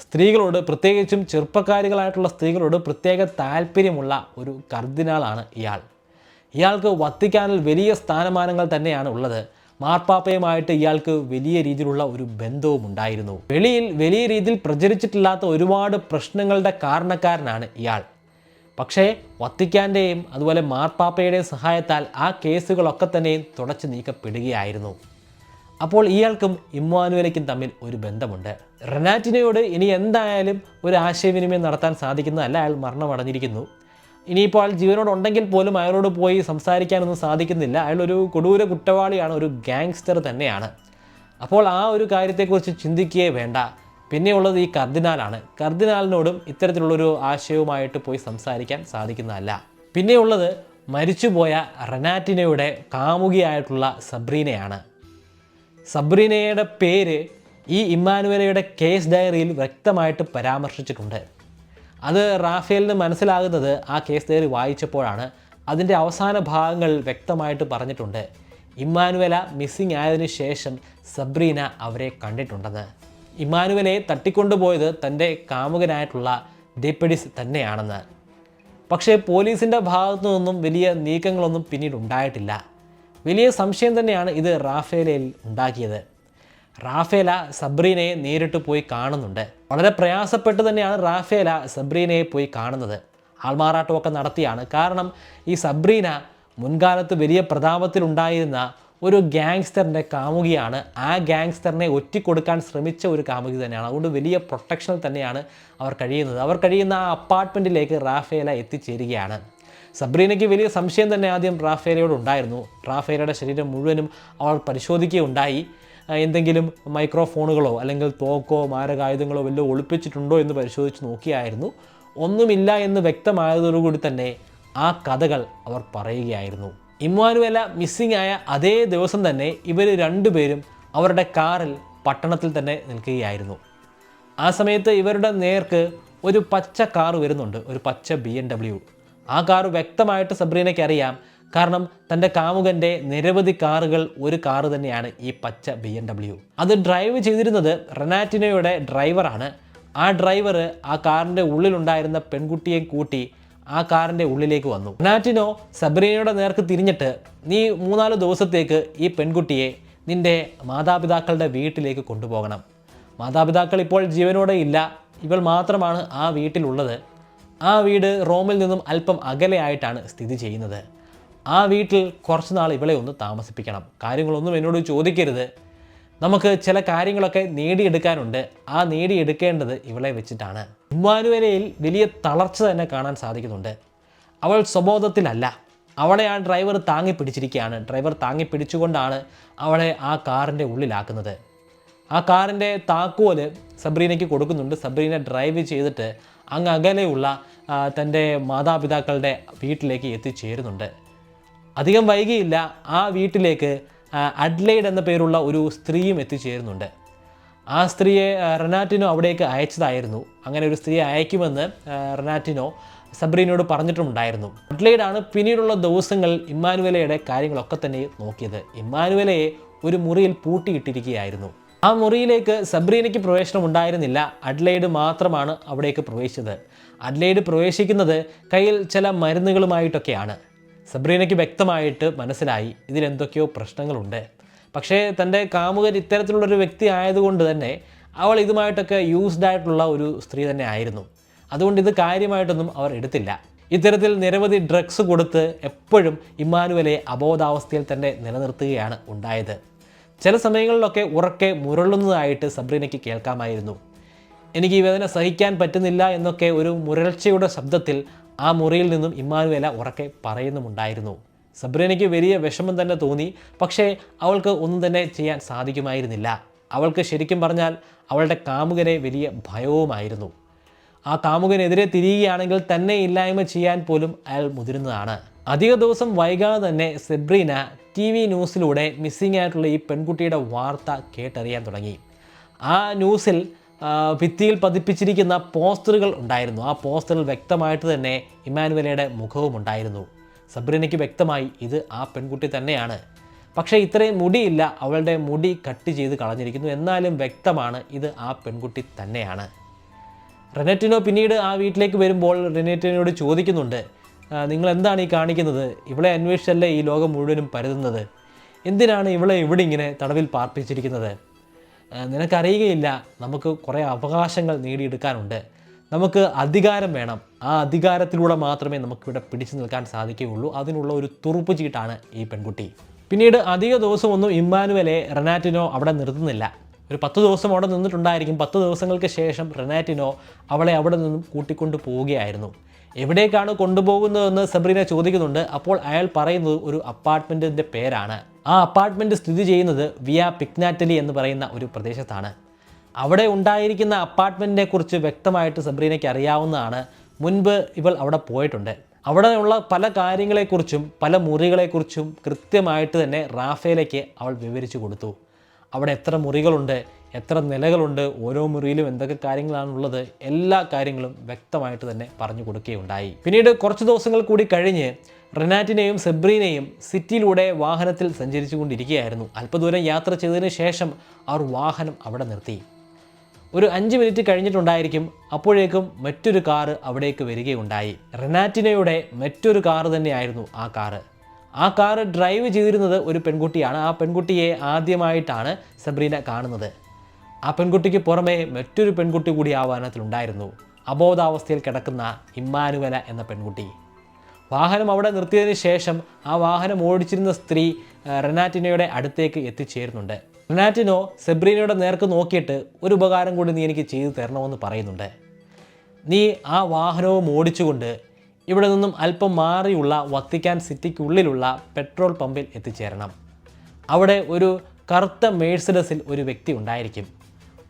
സ്ത്രീകളോട്, പ്രത്യേകിച്ചും ചെറുപ്പക്കാരികളായിട്ടുള്ള സ്ത്രീകളോട് പ്രത്യേക താല്പര്യമുള്ള ഒരു കർദിനാളാണ് ഇയാൾ. ഇയാൾക്ക് വത്തിക്കാനിൽ വലിയ സ്ഥാനമാനങ്ങൾ തന്നെയാണ് ഉള്ളത്. മാർപ്പാപ്പയുമായിട്ട് ഇയാൾക്ക് വലിയ രീതിയിലുള്ള ഒരു ബന്ധവും ഉണ്ടായിരുന്നു. വെളിയിൽ വലിയ രീതിയിൽ പ്രചരിച്ചിട്ടില്ലാത്ത ഒരുപാട് പ്രശ്നങ്ങളുടെ കാരണക്കാരനാണ് ഇയാൾ. പക്ഷേ വത്തിക്കാൻ്റെയും അതുപോലെ മാർപ്പാപ്പയുടെയും സഹായത്താൽ ആ കേസുകളൊക്കെ തന്നെയും തുടച്ചു നീക്കപ്പെടുകയായിരുന്നു. അപ്പോൾ ഇയാൾക്കും ഇമ്മാനുവേലേക്കും തമ്മിൽ ഒരു ബന്ധമുണ്ട്. റെനാറ്റിനോയോട് ഇനി എന്തായാലും ഒരു ആശയവിനിമയം നടത്താൻ സാധിക്കുന്നതല്ല. അയാൾ മരണമടഞ്ഞിരിക്കുന്നു. ഇനിയിപ്പോൾ അയാൾ ജീവനോടുണ്ടെങ്കിൽ പോലും അയാളോട് പോയി സംസാരിക്കാനൊന്നും സാധിക്കുന്നില്ല. അയാളൊരു കൊടൂര കുറ്റവാളിയാണ്, ഒരു ഗാങ്സ്റ്റർ തന്നെയാണ്. അപ്പോൾ ആ ഒരു കാര്യത്തെക്കുറിച്ച് ചിന്തിക്കുകയേ വേണ്ട. പിന്നെയുള്ളത് ഈ കർദിനാളാണ്. കർദിനാളിനോടും ഇത്തരത്തിലുള്ളൊരു ആശയവുമായിട്ട് പോയി സംസാരിക്കാൻ സാധിക്കുന്നതല്ല. പിന്നെയുള്ളത് മരിച്ചുപോയ റെനാറ്റിനോയുടെ കാമുകിയായിട്ടുള്ള സബ്രീനയാണ്. സബ്രീനയുടെ പേര് ഈ ഇമ്മാനുവേലയുടെ കേസ് ഡയറിയിൽ വ്യക്തമായിട്ട് പരാമർശിച്ചിട്ടുണ്ട്. അത് റാഫേലിന് മനസ്സിലാകുന്നത് ആ കേസ് ഡയറി വായിച്ചപ്പോഴാണ്. അതിൻ്റെ അവസാന ഭാഗങ്ങൾ വ്യക്തമായിട്ട് പറഞ്ഞിട്ടുണ്ട്. ഇമ്മാനുവേല മിസ്സിംഗ് ആയതിനു ശേഷം സബ്രീന അവരെ കണ്ടിട്ടുണ്ടെന്ന്. ഇമ്മാനുവേലയെ തട്ടിക്കൊണ്ടുപോയത് തൻ്റെ കാമുകനായിട്ടുള്ള ഡെപ്പഡിസ് തന്നെയാണെന്ന്. പക്ഷേ പോലീസിൻ്റെ ഭാഗത്തു നിന്നും വലിയ നീക്കങ്ങളൊന്നും പിന്നീട് ഉണ്ടായിട്ടില്ല. വലിയ സംശയം തന്നെയാണ് ഇത് റാഫേലയിൽ ഉണ്ടാക്കിയത്. റാഫേല സബ്രീനയെ നേരിട്ട് പോയി കാണുന്നുണ്ട്. വളരെ പ്രയാസപ്പെട്ട് തന്നെയാണ് റാഫേല സബ്രീനയെ പോയി കാണുന്നത്. ആൾമാറാട്ടമൊക്കെ നടത്തിയാണ്. കാരണം ഈ സബ്രീന മുൻകാലത്ത് വലിയ പ്രതാപത്തിലുണ്ടായിരുന്ന ഒരു ഗാങ്സ്റ്ററിൻ്റെ കാമുകിയാണ്. ആ ഗാങ്സ്റ്ററിനെ ഒറ്റിക്കൊടുക്കാൻ ശ്രമിച്ച ഒരു കാമുകി തന്നെയാണ്. അതുകൊണ്ട് വലിയ പ്രൊട്ടക്ഷനിൽ തന്നെയാണ് അവർ കഴിയുന്നത്. അവർ കഴിയുന്ന ആ അപ്പാർട്ട്മെൻറ്റിലേക്ക് റാഫേല എത്തിച്ചേരുകയാണ്. സബ്രീനയ്ക്ക് വലിയ സംശയം തന്നെ ആദ്യം റാഫേലയോട് ഉണ്ടായിരുന്നു. റാഫേലയുടെ ശരീരം മുഴുവനും അവൾ പരിശോധിക്കുകയുണ്ടായി. എന്തെങ്കിലും മൈക്രോഫോണുകളോ അല്ലെങ്കിൽ തോക്കോ മാരകായുധങ്ങളോ വല്ലതും ഒളിപ്പിച്ചിട്ടുണ്ടോ എന്ന് പരിശോധിച്ച് നോക്കിയായിരുന്നു. ഒന്നുമില്ല എന്ന് വ്യക്തമായതോടുകൂടി തന്നെ ആ കഥകൾ അവർ പറയുകയായിരുന്നു. ഇമ്മാനുവേല മിസ്സിംഗ് ആയ അതേ ദിവസം തന്നെ ഇവർ രണ്ടുപേരും അവരുടെ കാറിൽ പട്ടണത്തിൽ തന്നെ നിൽക്കുകയായിരുന്നു. ആ സമയത്ത് ഇവരുടെ നേർക്ക് ഒരു പച്ച കാർ വരുന്നുണ്ട്, ഒരു പച്ച BMW. ആ കാർ വ്യക്തമായിട്ട് സബ്രീനയ്ക്ക് അറിയാം. കാരണം തൻ്റെ കാമുകൻ്റെ നിരവധി കാറുകൾ ഒരു കാറ് തന്നെയാണ് ഈ പച്ച BMW. അത് ഡ്രൈവ് ചെയ്തിരുന്നത് റെനാറ്റിനോയുടെ ഡ്രൈവറാണ്. ആ ഡ്രൈവർ ആ കാറിൻ്റെ ഉള്ളിലുണ്ടായിരുന്ന പെൺകുട്ടിയെ കൂട്ടി ആ കാറിൻ്റെ ഉള്ളിലേക്ക് വന്നു. റെനാറ്റിനോ സബ്രീനയുടെ നേർക്ക് തിരിഞ്ഞിട്ട്, നീ 3-4 ദിവസത്തേക്ക് ഈ പെൺകുട്ടിയെ നിൻ്റെ മാതാപിതാക്കളുടെ വീട്ടിലേക്ക് കൊണ്ടുപോകണം. മാതാപിതാക്കൾ ഇപ്പോൾ ജീവനോടെ ഇല്ല, ഇവൾ മാത്രമാണ് ആ വീട്ടിലുള്ളത്. ആ വീട് റോമിൽ നിന്നും അല്പം അകലെയായിട്ടാണ് സ്ഥിതി ചെയ്യുന്നത്. ആ വീട്ടിൽ കുറച്ച് നാൾ ഇവളെ ഒന്ന് താമസിപ്പിക്കണം. കാര്യങ്ങളൊന്നും എന്നോട് ചോദിക്കരുത്. നമുക്ക് ചില കാര്യങ്ങളൊക്കെ നേടിയെടുക്കാനുണ്ട്. ആ നേടിയെടുക്കേണ്ടത് ഇവളെ വെച്ചിട്ടാണ്. ഇമ്മാനുവേലയിൽ വലിയ തളർച്ച തന്നെ കാണാൻ സാധിക്കുന്നുണ്ട്. അവൾ സ്വബോധത്തിലല്ല. അവളെ ആ ഡ്രൈവർ താങ്ങി പിടിച്ചിരിക്കുകയാണ്. ഡ്രൈവർ താങ്ങി പിടിച്ചുകൊണ്ടാണ് അവളെ ആ കാറിൻ്റെ ഉള്ളിലാക്കുന്നത്. ആ കാറിൻ്റെ താക്കോല് സബ്രീനയ്ക്ക് കൊടുക്കുന്നുണ്ട്. സബ്രീന ഡ്രൈവ് ചെയ്തിട്ട് അങ്ങ് അകലെയുള്ള തൻ്റെ മാതാപിതാക്കളുടെ വീട്ടിലേക്ക് എത്തിച്ചേരുന്നുണ്ട്. അധികം വൈകിയില്ല ആ വീട്ടിലേക്ക് അഡ്ലൈഡ് എന്ന പേരുള്ള ഒരു സ്ത്രീയും എത്തിച്ചേരുന്നുണ്ട്. ആ സ്ത്രീയെ റെനാറ്റിനോ അവിടേക്ക് അയച്ചതായിരുന്നു. അങ്ങനെ ഒരു സ്ത്രീയെ അയക്കുമെന്ന് റെനാറ്റിനോ സബ്രീനയോട് പറഞ്ഞിട്ടുണ്ടായിരുന്നു. അഡ്ലൈഡാണ് പിന്നീടുള്ള ദിവസങ്ങൾ ഇമ്മാനുവേലയുടെ കാര്യങ്ങളൊക്കെ തന്നെ നോക്കിയത്. ഇമ്മാനുവേലയെ ഒരു മുറിയിൽ പൂട്ടിയിട്ടിരിക്കുകയായിരുന്നു. ആ മുറിയിലേക്ക് സബ്രീനയ്ക്ക് പ്രവേശനം ഉണ്ടായിരുന്നില്ല. അഡ്ലൈഡ് മാത്രമാണ് അവിടേക്ക് പ്രവേശിച്ചത്. അഡ്ലൈഡ് പ്രവേശിക്കുന്നത് കയ്യിൽ ചില മരുന്നുകളുമായിട്ടൊക്കെയാണ്. സബ്രീനയ്ക്ക് വ്യക്തമായിട്ട് മനസ്സിലായി ഇതിലെന്തൊക്കെയോ പ്രശ്നങ്ങളുണ്ട്. പക്ഷേ തൻ്റെ കാമുകൻ ഇത്തരത്തിലുള്ളൊരു വ്യക്തി ആയതുകൊണ്ട് തന്നെ അവൾ ഇതുമായിട്ടൊക്കെ യൂസ്ഡ് ആയിട്ടുള്ള ഒരു സ്ത്രീ തന്നെ ആയിരുന്നു. അതുകൊണ്ട് ഇത് കാര്യമായിട്ടൊന്നും അവർ എടുത്തില്ല. ഇത്തരത്തിൽ നിരവധി ഡ്രഗ്സ് കൊടുത്ത് എപ്പോഴും ഇമ്മാനുവേലയെ അബോധാവസ്ഥയിൽ തന്നെ നിലനിർത്തുകയാണ് ഉണ്ടായത്. ചില സമയങ്ങളിലൊക്കെ ഉറക്കെ മുരളുന്നതായിട്ട് സബ്രീനയ്ക്ക് കേൾക്കാമായിരുന്നു. എനിക്ക് ഈ വേദന സഹിക്കാൻ പറ്റുന്നില്ല എന്നൊക്കെ ഒരു മുരൾച്ചയുടെ ശബ്ദത്തിൽ ആ മുറിയിൽ നിന്നും ഇമ്മാനുവേല ഉറക്കെ പറയുന്നുമുണ്ടായിരുന്നു. സബ്രീനയ്ക്ക് വലിയ വിഷമം തന്നെ തോന്നി. പക്ഷേ അവൾക്ക് ഒന്നും തന്നെ ചെയ്യാൻ സാധിക്കുമായിരുന്നില്ല. അവൾക്ക് ശരിക്കും പറഞ്ഞാൽ അവളുടെ കാമുകനെ വലിയ ഭയവുമായിരുന്നു. ആ കാമുകനെതിരെ തിരിയുകയാണെങ്കിൽ തന്നെ ഇല്ലായ്മ ചെയ്യാൻ പോലും അയാൾ മുതിരുന്നതാണ്. അധിക ദിവസം വൈകാതെ തന്നെ സെബ്രീന TV ന്യൂസിലൂടെ മിസ്സിംഗ് ആയിട്ടുള്ള ഈ പെൺകുട്ടിയുടെ വാർത്ത കേട്ടറിയാൻ തുടങ്ങി. ആ ന്യൂസിൽ ഭിത്തിയിൽ പതിപ്പിച്ചിരിക്കുന്ന പോസ്റ്ററുകൾ ഉണ്ടായിരുന്നു. ആ പോസ്റ്ററിൽ വ്യക്തമായിട്ട് തന്നെ ഇമ്മാനുവലയുടെ മുഖവും ഉണ്ടായിരുന്നു. സബ്രീനയ്ക്ക് വ്യക്തമായി ഇത് ആ പെൺകുട്ടി തന്നെയാണ്. പക്ഷേ ഇത്രയും മുടിയില്ല, അവളുടെ മുടി കട്ട് ചെയ്ത് കളഞ്ഞിരിക്കുന്നു. എന്നാലും വ്യക്തമാണ് ഇത് ആ പെൺകുട്ടി തന്നെയാണ്. റെനറ്റിനോ പിന്നീട് ആ വീട്ടിലേക്ക് വരുമ്പോൾ റെനറ്റിനോട് ചോദിക്കുന്നുണ്ട്, നിങ്ങൾ എന്താണ് ഈ കാണിക്കുന്നത്? ഇവളെ അന്വേഷിച്ചല്ലേ ഈ ലോകം മുഴുവനും പരതുന്നത്? എന്തിനാണ് ഇവളെ ഇവിടെ ഇങ്ങനെ തടവിൽ പാർപ്പിച്ചിരിക്കുന്നത്? നിനക്കറിയുകയില്ല, നമുക്ക് കുറേ അവകാശങ്ങൾ നേടിയെടുക്കാനുണ്ട്. നമുക്ക് അധികാരം വേണം. ആ അധികാരത്തിലൂടെ മാത്രമേ നമുക്കിവിടെ പിടിച്ചു നിൽക്കാൻ സാധിക്കുകയുള്ളൂ. അതിനുള്ള ഒരു തുറുപ്പ് ചീട്ടാണ് ഈ പെൺകുട്ടി. പിന്നീട് അധിക ദിവസമൊന്നും ഇമ്മാനുവലെ റെനാറ്റിനോ അവിടെ നിർത്തുന്നില്ല. ഒരു 10 ദിവസം അവിടെ നിന്നിട്ടുണ്ടായിരിക്കും. 10 ദിവസങ്ങൾക്ക് ശേഷം റെനാറ്റിനോ അവളെ അവിടെ നിന്നും കൂട്ടിക്കൊണ്ട് പോവുകയായിരുന്നു. എവിടേക്കാണ് കൊണ്ടുപോകുന്നതെന്ന് സബ്രീന ചോദിക്കുന്നുണ്ട്. അപ്പോൾ അയാൾ പറയുന്നത് ഒരു അപ്പാർട്ട്മെൻറ്റിൻ്റെ പേരാണ്. ആ അപ്പാർട്ട്മെൻറ്റ് സ്ഥിതി ചെയ്യുന്നത് വിയ പിഗ്നാറ്റലി എന്ന് പറയുന്ന ഒരു പ്രദേശത്താണ്. അവിടെ ഉണ്ടായിരിക്കുന്ന അപ്പാർട്ട്മെൻറ്റിനെ കുറിച്ച് വ്യക്തമായിട്ട് സബ്രീനയ്ക്ക് അറിയാവുന്നതാണ്. മുൻപ് ഇവൾ അവിടെ പോയിട്ടുണ്ട്. അവിടെയുള്ള പല കാര്യങ്ങളെക്കുറിച്ചും പല മുറികളെക്കുറിച്ചും കൃത്യമായിട്ട് തന്നെ റാഫേലയ്ക്ക് അവൾ വിവരിച്ചു കൊടുത്തു. അവിടെ എത്ര മുറികളുണ്ട്, എത്ര നിലകളുണ്ട്, ഓരോ മുറിയിലും എന്തൊക്കെ കാര്യങ്ങളാണുള്ളത്, എല്ലാ കാര്യങ്ങളും വ്യക്തമായിട്ട് തന്നെ പറഞ്ഞു കൊടുക്കുകയുണ്ടായി. പിന്നീട് കുറച്ച് ദിവസങ്ങൾ കൂടി കഴിഞ്ഞ് റെനാറ്റിനെയും സെബ്രീനയും സിറ്റിയിലൂടെ വാഹനത്തിൽ സഞ്ചരിച്ചു കൊണ്ടിരിക്കുകയായിരുന്നു. അല്പദൂരം യാത്ര ചെയ്തതിന് ശേഷം അവർ വാഹനം അവിടെ നിർത്തി. ഒരു 5 മിനിറ്റ് കഴിഞ്ഞിട്ടുണ്ടായിരിക്കും. അപ്പോഴേക്കും മറ്റൊരു കാറ് അവിടേക്ക് വരികയുണ്ടായി. റെനാറ്റിനയുടെ മറ്റൊരു കാറ് തന്നെയായിരുന്നു ആ കാറ്. ആ കാറ് ഡ്രൈവ് ചെയ്തിരുന്നത് ഒരു പെൺകുട്ടിയാണ്. ആ പെൺകുട്ടിയെ ആദ്യമായിട്ടാണ് സബ്രീന കാണുന്നത്. ആ പെൺകുട്ടിക്ക് പുറമെ മറ്റൊരു പെൺകുട്ടി കൂടി ആ വാഹനത്തിലുണ്ടായിരുന്നു. അബോധാവസ്ഥയിൽ കിടക്കുന്ന ഇമ്മാനുവല എന്ന പെൺകുട്ടി. വാഹനം അവിടെ നിർത്തിയതിന് ശേഷം ആ വാഹനം ഓടിച്ചിരുന്ന സ്ത്രീ റെനാറ്റിനയുടെ അടുത്തേക്ക് എത്തിച്ചേരുന്നുണ്ട്. റെനാറ്റിനോ സെബ്രീനയുടെ നേർക്ക് നോക്കിയിട്ട് ഒരു ഉപകാരം കൂടി നീ എനിക്ക് ചെയ്തു തരണമെന്ന് പറയുന്നുണ്ട്. നീ ആ വാഹനവും ഓടിച്ചുകൊണ്ട് ഇവിടെ നിന്നും അല്പം മാറിയുള്ള വത്തിക്കാൻ സിറ്റിക്കുള്ളിലുള്ള പെട്രോൾ പമ്പിൽ എത്തിച്ചേരണം. അവിടെ ഒരു കറുത്ത മേഴ്സിഡസിൽ ഒരു വ്യക്തി ഉണ്ടായിരിക്കും.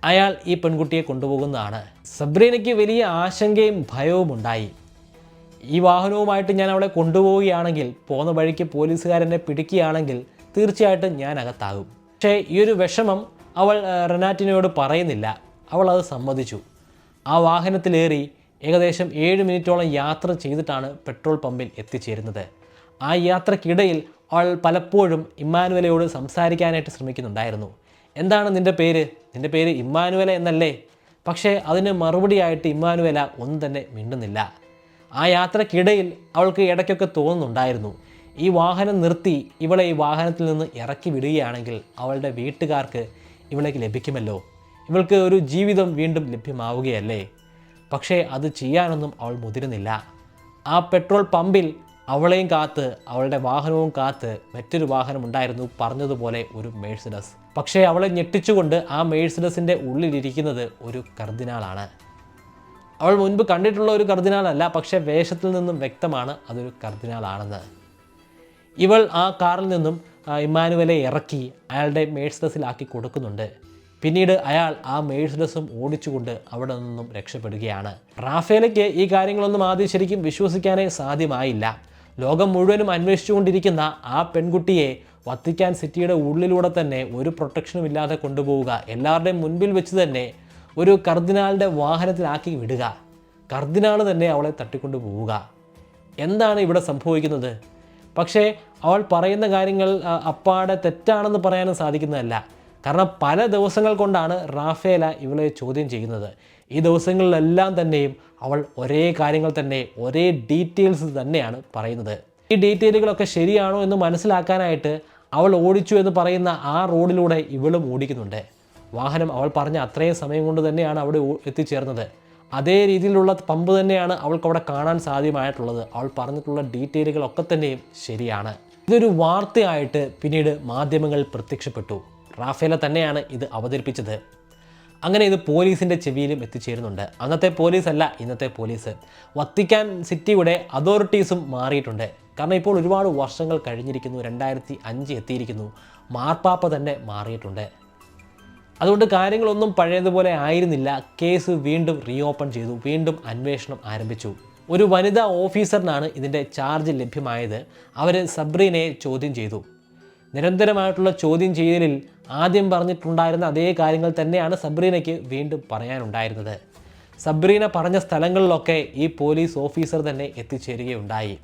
അയാൾ ഈ പെൺകുട്ടിയെ കൊണ്ടുപോകുന്നതാണ്. സബ്രീനയ്ക്ക് വലിയ ആശങ്കയും ഭയവും ഉണ്ടായി. ഈ വാഹനവുമായിട്ട് ഞാൻ അവളെ കൊണ്ടുപോവുകയാണെങ്കിൽ, പോകുന്ന വഴിക്ക് പോലീസുകാരെന്നെ പിടിക്കുകയാണെങ്കിൽ തീർച്ചയായിട്ടും ഞാൻ അകത്താകും. പക്ഷേ ഈ ഒരു വിഷമം അവൾ റെനാറ്റിനോട് പറയുന്നില്ല. അവൾ അത് സമ്മതിച്ചു. ആ വാഹനത്തിലേറി ഏകദേശം 7 മിനിറ്റോളം യാത്ര ചെയ്തിട്ടാണ് പെട്രോൾ പമ്പിൽ എത്തിച്ചേരുന്നത്. ആ യാത്രക്കിടയിൽ അവൾ പലപ്പോഴും ഇമ്മാനുവലയോട് സംസാരിക്കാനായിട്ട് ശ്രമിക്കുന്നുണ്ടായിരുന്നു. എന്താണ് നിൻ്റെ പേര്? നിൻ്റെ പേര് ഇമ്മാനുവല എന്നല്ലേ? പക്ഷേ അതിന് മറുപടിയായിട്ട് ഇമ്മാനുവല ഒന്നും തന്നെ മിണ്ടുന്നില്ല. ആ യാത്രക്കിടയിൽ അവൾക്ക് ഇടയ്ക്കൊക്കെ തോന്നുന്നുണ്ടായിരുന്നു, ഈ വാഹനം നിർത്തി ഇവളെ ഈ വാഹനത്തിൽ നിന്ന് ഇറക്കി വിടുകയാണെങ്കിൽ അവളുടെ വീട്ടുകാർക്ക് ഇവളേക്ക് ലഭിക്കുമല്ലോ, ഇവൾക്ക് ഒരു ജീവിതം വീണ്ടും ലഭ്യമാവുകയല്ലേ. പക്ഷേ അത് ചെയ്യാനൊന്നും അവൾ മുതിരുന്നില്ല. ആ പെട്രോൾ പമ്പിൽ അവളെയും കാത്ത്, അവളുടെ വാഹനവും കാത്ത് മറ്റൊരു വാഹനം ഉണ്ടായിരുന്നു, പറഞ്ഞതുപോലെ ഒരു മേഴ്സിഡസ്. പക്ഷേ അവളെ ഞെട്ടിച്ചുകൊണ്ട് ആ മേഴ്സിഡസിൻ്റെ ഉള്ളിലിരിക്കുന്നത് ഒരു കർദിനാളാണ്. അവൾ മുൻപ് കണ്ടിട്ടുള്ള ഒരു കർദിനാളല്ല, പക്ഷേ വേഷത്തിൽ നിന്നും വ്യക്തമാണ് അതൊരു കർദിനാളാണെന്ന്. ഇവൾ ആ കാറിൽ നിന്നും ഇമ്മാനുവലെ ഇറക്കി അയാളുടെ മേഴ്സിഡസിലാക്കി കൊടുക്കുന്നുണ്ട്. പിന്നീട് അയാൾ ആ മേഴ്സിഡസും ഓടിച്ചുകൊണ്ട് അവിടെ നിന്നും രക്ഷപ്പെടുകയാണ്. റാഫേലയ്ക്ക് ഈ കാര്യങ്ങളൊന്നും ആദ്യം ശരിക്കും വിശ്വസിക്കാനേ സാധ്യമായില്ല. ലോകം മുഴുവനും അന്വേഷിച്ചുകൊണ്ടിരിക്കുന്ന ആ പെൺകുട്ടിയെ വത്തിക്കാൻ സിറ്റിയുടെ ഉള്ളിലൂടെ തന്നെ ഒരു പ്രൊട്ടക്ഷനും ഇല്ലാതെ കൊണ്ടുപോവുക, എല്ലാവരുടെയും മുൻപിൽ വെച്ച് തന്നെ ഒരു കർദിനാളിൻ്റെ വാഹനത്തിലാക്കി വിടുക, കർദിനാൾ തന്നെ അവളെ തട്ടിക്കൊണ്ടു പോവുക. എന്താണ് ഇവിടെ സംഭവിക്കുന്നത്? പക്ഷേ അവൾ പറയുന്ന കാര്യങ്ങൾ അപ്പാടെ തെറ്റാണെന്ന് പറയാനും സാധിക്കുന്നതല്ല. കാരണം പല ദിവസങ്ങൾ കൊണ്ടാണ് റാഫേല ഇവളെ ചോദ്യം ചെയ്യുന്നത്. ഈ ദിവസങ്ങളിലെല്ലാം തന്നെയും അവൾ ഒരേ കാര്യങ്ങൾ തന്നെ, ഒരേ ഡീറ്റെയിൽസ് തന്നെയാണ് പറയുന്നത്. ഈ ഡീറ്റെയിലുകളൊക്കെ ശരിയാണോ എന്ന് മനസ്സിലാക്കാനായിട്ട് അവൾ ഓടിച്ചു എന്ന് പറയുന്ന ആ റോഡിലൂടെ ഇവളും ഓടിക്കുന്നുണ്ട്. വാഹനം അവൾ പറഞ്ഞ അത്രയും സമയം കൊണ്ട് തന്നെയാണ് അവിടെ എത്തിച്ചേർന്നത്. അതേ രീതിയിലുള്ള പമ്പ് തന്നെയാണ് അവൾക്ക് അവിടെ കാണാൻ സാധ്യമായിട്ടുള്ളത്. അവൾ പറഞ്ഞിട്ടുള്ള ഡീറ്റെയിലുകളൊക്കെ തന്നെയും ശരിയാണ്. ഇതൊരു വാർത്തയായിട്ട് പിന്നീട് മാധ്യമങ്ങൾ പ്രത്യക്ഷപ്പെട്ടു. റാഫേല തന്നെയാണ് ഇത് അവതരിപ്പിച്ചത്. അങ്ങനെ ഇത് പോലീസിൻ്റെ ചെവിയിലും എത്തിച്ചേരുന്നുണ്ട്. അന്നത്തെ പോലീസല്ല ഇന്നത്തെ പോലീസ്. വത്തിക്കാൻ സിറ്റിയുടെ അതോറിറ്റീസും മാറിയിട്ടുണ്ട്. കാരണം ഇപ്പോൾ ഒരുപാട് വർഷങ്ങൾ കഴിഞ്ഞിരിക്കുന്നു. 2005 എത്തിയിരിക്കുന്നു. മാർപ്പാപ്പ തന്നെ മാറിയിട്ടുണ്ട്. അതുകൊണ്ട് കാര്യങ്ങളൊന്നും പഴയതുപോലെ ആയിരുന്നില്ല. കേസ് വീണ്ടും റീഓപ്പൺ ചെയ്തു, വീണ്ടും അന്വേഷണം ആരംഭിച്ചു. ഒരു വനിതാ ഓഫീസറിനാണ് ഇതിൻ്റെ ചാർജ് ലഭ്യമായത്. അവർ സബ്രീനയെ ചോദ്യം ചെയ്തു. നിരന്തരമായിട്ടുള്ള ചോദ്യം ചെയ്യലിൽ ആദ്യം പറഞ്ഞിട്ടുണ്ടായിരുന്ന അതേ കാര്യങ്ങൾ തന്നെയാണ് സബ്രീനയ്ക്ക് വീണ്ടും പറയാനുണ്ടായിരുന്നത്. സബ്രീന പറഞ്ഞ സ്ഥലങ്ങളിലൊക്കെ ഈ പോലീസ് ഓഫീസർ തന്നെ എത്തിച്ചേരുകയുണ്ടായി.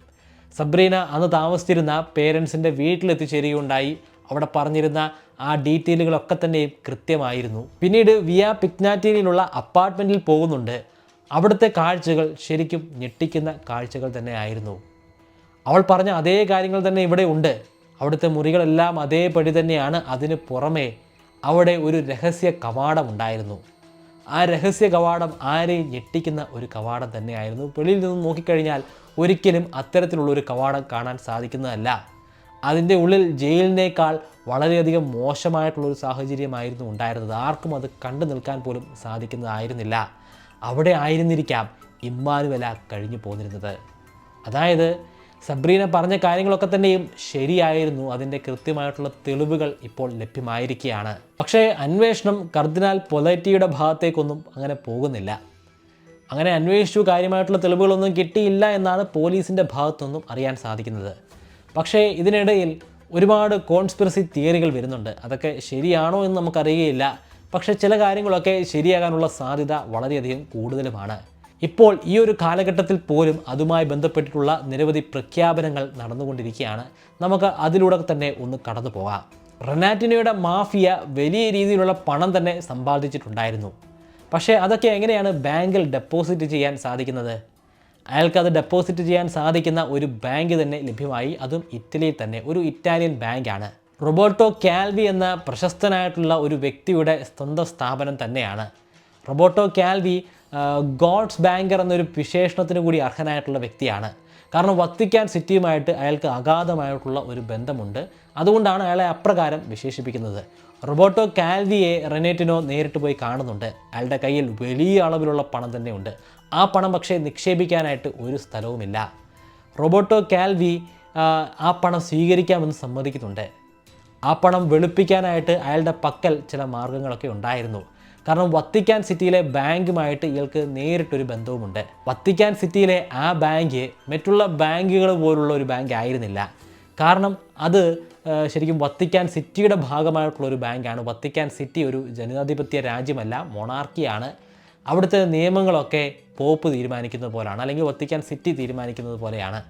സബ്രീന അന്ന് താമസിച്ചിരുന്ന പേരൻസിൻ്റെ വീട്ടിലെത്തിച്ചേരുകയുണ്ടായി. അവിടെ പറഞ്ഞിരുന്ന ആ ഡീറ്റെയിലുകളൊക്കെ തന്നെയും കൃത്യമായിരുന്നു. പിന്നീട് വിയ പിഗ്നാറ്റിനിലുള്ള അപ്പാർട്ട്മെൻറ്റിൽ പോകുന്നുണ്ട്. അവിടുത്തെ കാഴ്ചകൾ ശരിക്കും ഞെട്ടിക്കുന്ന കാഴ്ചകൾ തന്നെ ആയിരുന്നു. അവൾ പറഞ്ഞ അതേ കാര്യങ്ങൾ തന്നെ ഇവിടെ ഉണ്ട്. അവിടുത്തെ മുറികളെല്ലാം അതേപടി തന്നെയാണ്. അതിന് പുറമെ അവിടെ ഒരു രഹസ്യ കവാടം ഉണ്ടായിരുന്നു. ആ രഹസ്യ കവാടം ആരെയും ഞെട്ടിക്കുന്ന ഒരു കവാടം തന്നെയായിരുന്നു. വെളിയിൽ നിന്നും നോക്കിക്കഴിഞ്ഞാൽ ഒരിക്കലും അത്തരത്തിലുള്ളൊരു കവാടം കാണാൻ സാധിക്കുന്നതല്ല. അതിൻ്റെ ഉള്ളിൽ ജയിലിനേക്കാൾ വളരെയധികം മോശമായിട്ടുള്ളൊരു സാഹചര്യമായിരുന്നു ഉണ്ടായിരുന്നത്. ആർക്കും അത് കണ്ടു നിൽക്കാൻ പോലും സാധിക്കുന്നതായിരുന്നില്ല. അവിടെ ആയിരുന്നിരിക്കാം ഇമ്മാനുവല കഴിഞ്ഞു പോന്നിരുന്നത്. അതായത് സബ്രീന പറഞ്ഞ കാര്യങ്ങളൊക്കെ തന്നെയും ശരിയായിരുന്നു. അതിൻ്റെ കൃത്യമായിട്ടുള്ള തെളിവുകൾ ഇപ്പോൾ ലഭ്യമായിരിക്കുകയാണ്. പക്ഷേ അന്വേഷണം കർദിനാൾ പൊലറ്റിയുടെ ഭാഗത്തേക്കൊന്നും അങ്ങനെ പോകുന്നില്ല. അങ്ങനെ അന്വേഷിച്ചു, കാര്യമായിട്ടുള്ള തെളിവുകളൊന്നും കിട്ടിയില്ല എന്നാണ് പോലീസിൻ്റെ ഭാഗത്തൊന്നും അറിയാൻ സാധിക്കുന്നത്. പക്ഷേ ഇതിനിടയിൽ ഒരുപാട് കോൺസ്പിറസി തിയറികൾ വരുന്നുണ്ട്. അതൊക്കെ ശരിയാണോ എന്ന് നമുക്കറിയുകയില്ല. പക്ഷേ ചില കാര്യങ്ങളൊക്കെ ശരിയാകാനുള്ള സാധ്യത വളരെയധികം കൂടുതലുമാണ്. ഇപ്പോൾ ഈ ഒരു കാലഘട്ടത്തിൽ പോലും അതുമായി ബന്ധപ്പെട്ടിട്ടുള്ള നിരവധി പ്രഖ്യാപനങ്ങൾ നടന്നുകൊണ്ടിരിക്കുകയാണ്. നമുക്ക് അതിലൂടെ തന്നെ ഒന്ന് കടന്നു പോകാം. റെനാറ്റിനോയുടെ മാഫിയ വലിയ രീതിയിലുള്ള പണം തന്നെ സമ്പാദിച്ചിട്ടുണ്ടായിരുന്നു. പക്ഷേ അതൊക്കെ എങ്ങനെയാണ് ബാങ്കിൽ ഡെപ്പോസിറ്റ് ചെയ്യാൻ സാധിക്കുന്നത്? അയാൾക്കത് ഡെപ്പോസിറ്റ് ചെയ്യാൻ സാധിക്കുന്ന ഒരു ബാങ്ക് തന്നെ ലഭ്യമായി. അതും ഇറ്റലിയിൽ തന്നെ, ഒരു ഇറ്റാലിയൻ ബാങ്കാണ്. റോബർട്ടോ കാൽവി എന്ന പ്രശസ്തനായിട്ടുള്ള ഒരു വ്യക്തിയുടെ സ്വന്തം സ്ഥാപനം തന്നെയാണ്. റോബർട്ടോ കാൽവി ഗോഡ്സ് ബാങ്കർ എന്നൊരു വിശേഷണത്തിന് കൂടി അർഹനായിട്ടുള്ള വ്യക്തിയാണ്. കാരണം വത്തിക്കാൻ സിറ്റിയുമായിട്ട് അയാൾക്ക് അഗാധമായിട്ടുള്ള ഒരു ബന്ധമുണ്ട്. അതുകൊണ്ടാണ് അയാളെ അപ്രകാരം വിശേഷിപ്പിക്കുന്നത്. റോബർട്ടോ കാൽവിയെ റെനാറ്റിനോ നേരിട്ട് പോയി കാണുന്നുണ്ട്. അയാളുടെ കയ്യിൽ വലിയ അളവിലുള്ള പണം തന്നെയുണ്ട്. ആ പണം പക്ഷേ നിക്ഷേപിക്കാനായിട്ട് ഒരു സ്ഥലവുമില്ല. റോബർട്ടോ കാൽവി ആ പണം സ്വീകരിക്കാമെന്ന് സമ്മതിക്കുന്നുണ്ട്. ആ പണം വെളുപ്പിക്കാനായിട്ട് അയാളുടെ പക്കൽ ചില മാർഗങ്ങളൊക്കെ ഉണ്ടായിരുന്നു. കാരണം വത്തിക്കാൻ സിറ്റിയിലെ ബാങ്കുമായിട്ട് ഇയാൾക്ക് നേരിട്ടൊരു ബന്ധവുമുണ്ട്. വത്തിക്കാൻ സിറ്റിയിലെ ആ ബാങ്ക് മറ്റുള്ള ബാങ്കുകൾ പോലുള്ള ഒരു ബാങ്ക് ആയിരുന്നില്ല. കാരണം അത് ശരിക്കും വത്തിക്കാൻ സിറ്റിയുടെ ഭാഗമായിട്ടുള്ളൊരു ബാങ്കാണ്. വത്തിക്കാൻ സിറ്റി ഒരു ജനാധിപത്യ രാജ്യമല്ല, മൊണാർക്കിയാണ്. അവിടുത്തെ നിയമങ്ങളൊക്കെ പോപ്പ് തീരുമാനിക്കുന്നത് പോലെയാണ്, അല്ലെങ്കിൽ വത്തിക്കാൻ സിറ്റി തീരുമാനിക്കുന്നത് പോലെയാണ്.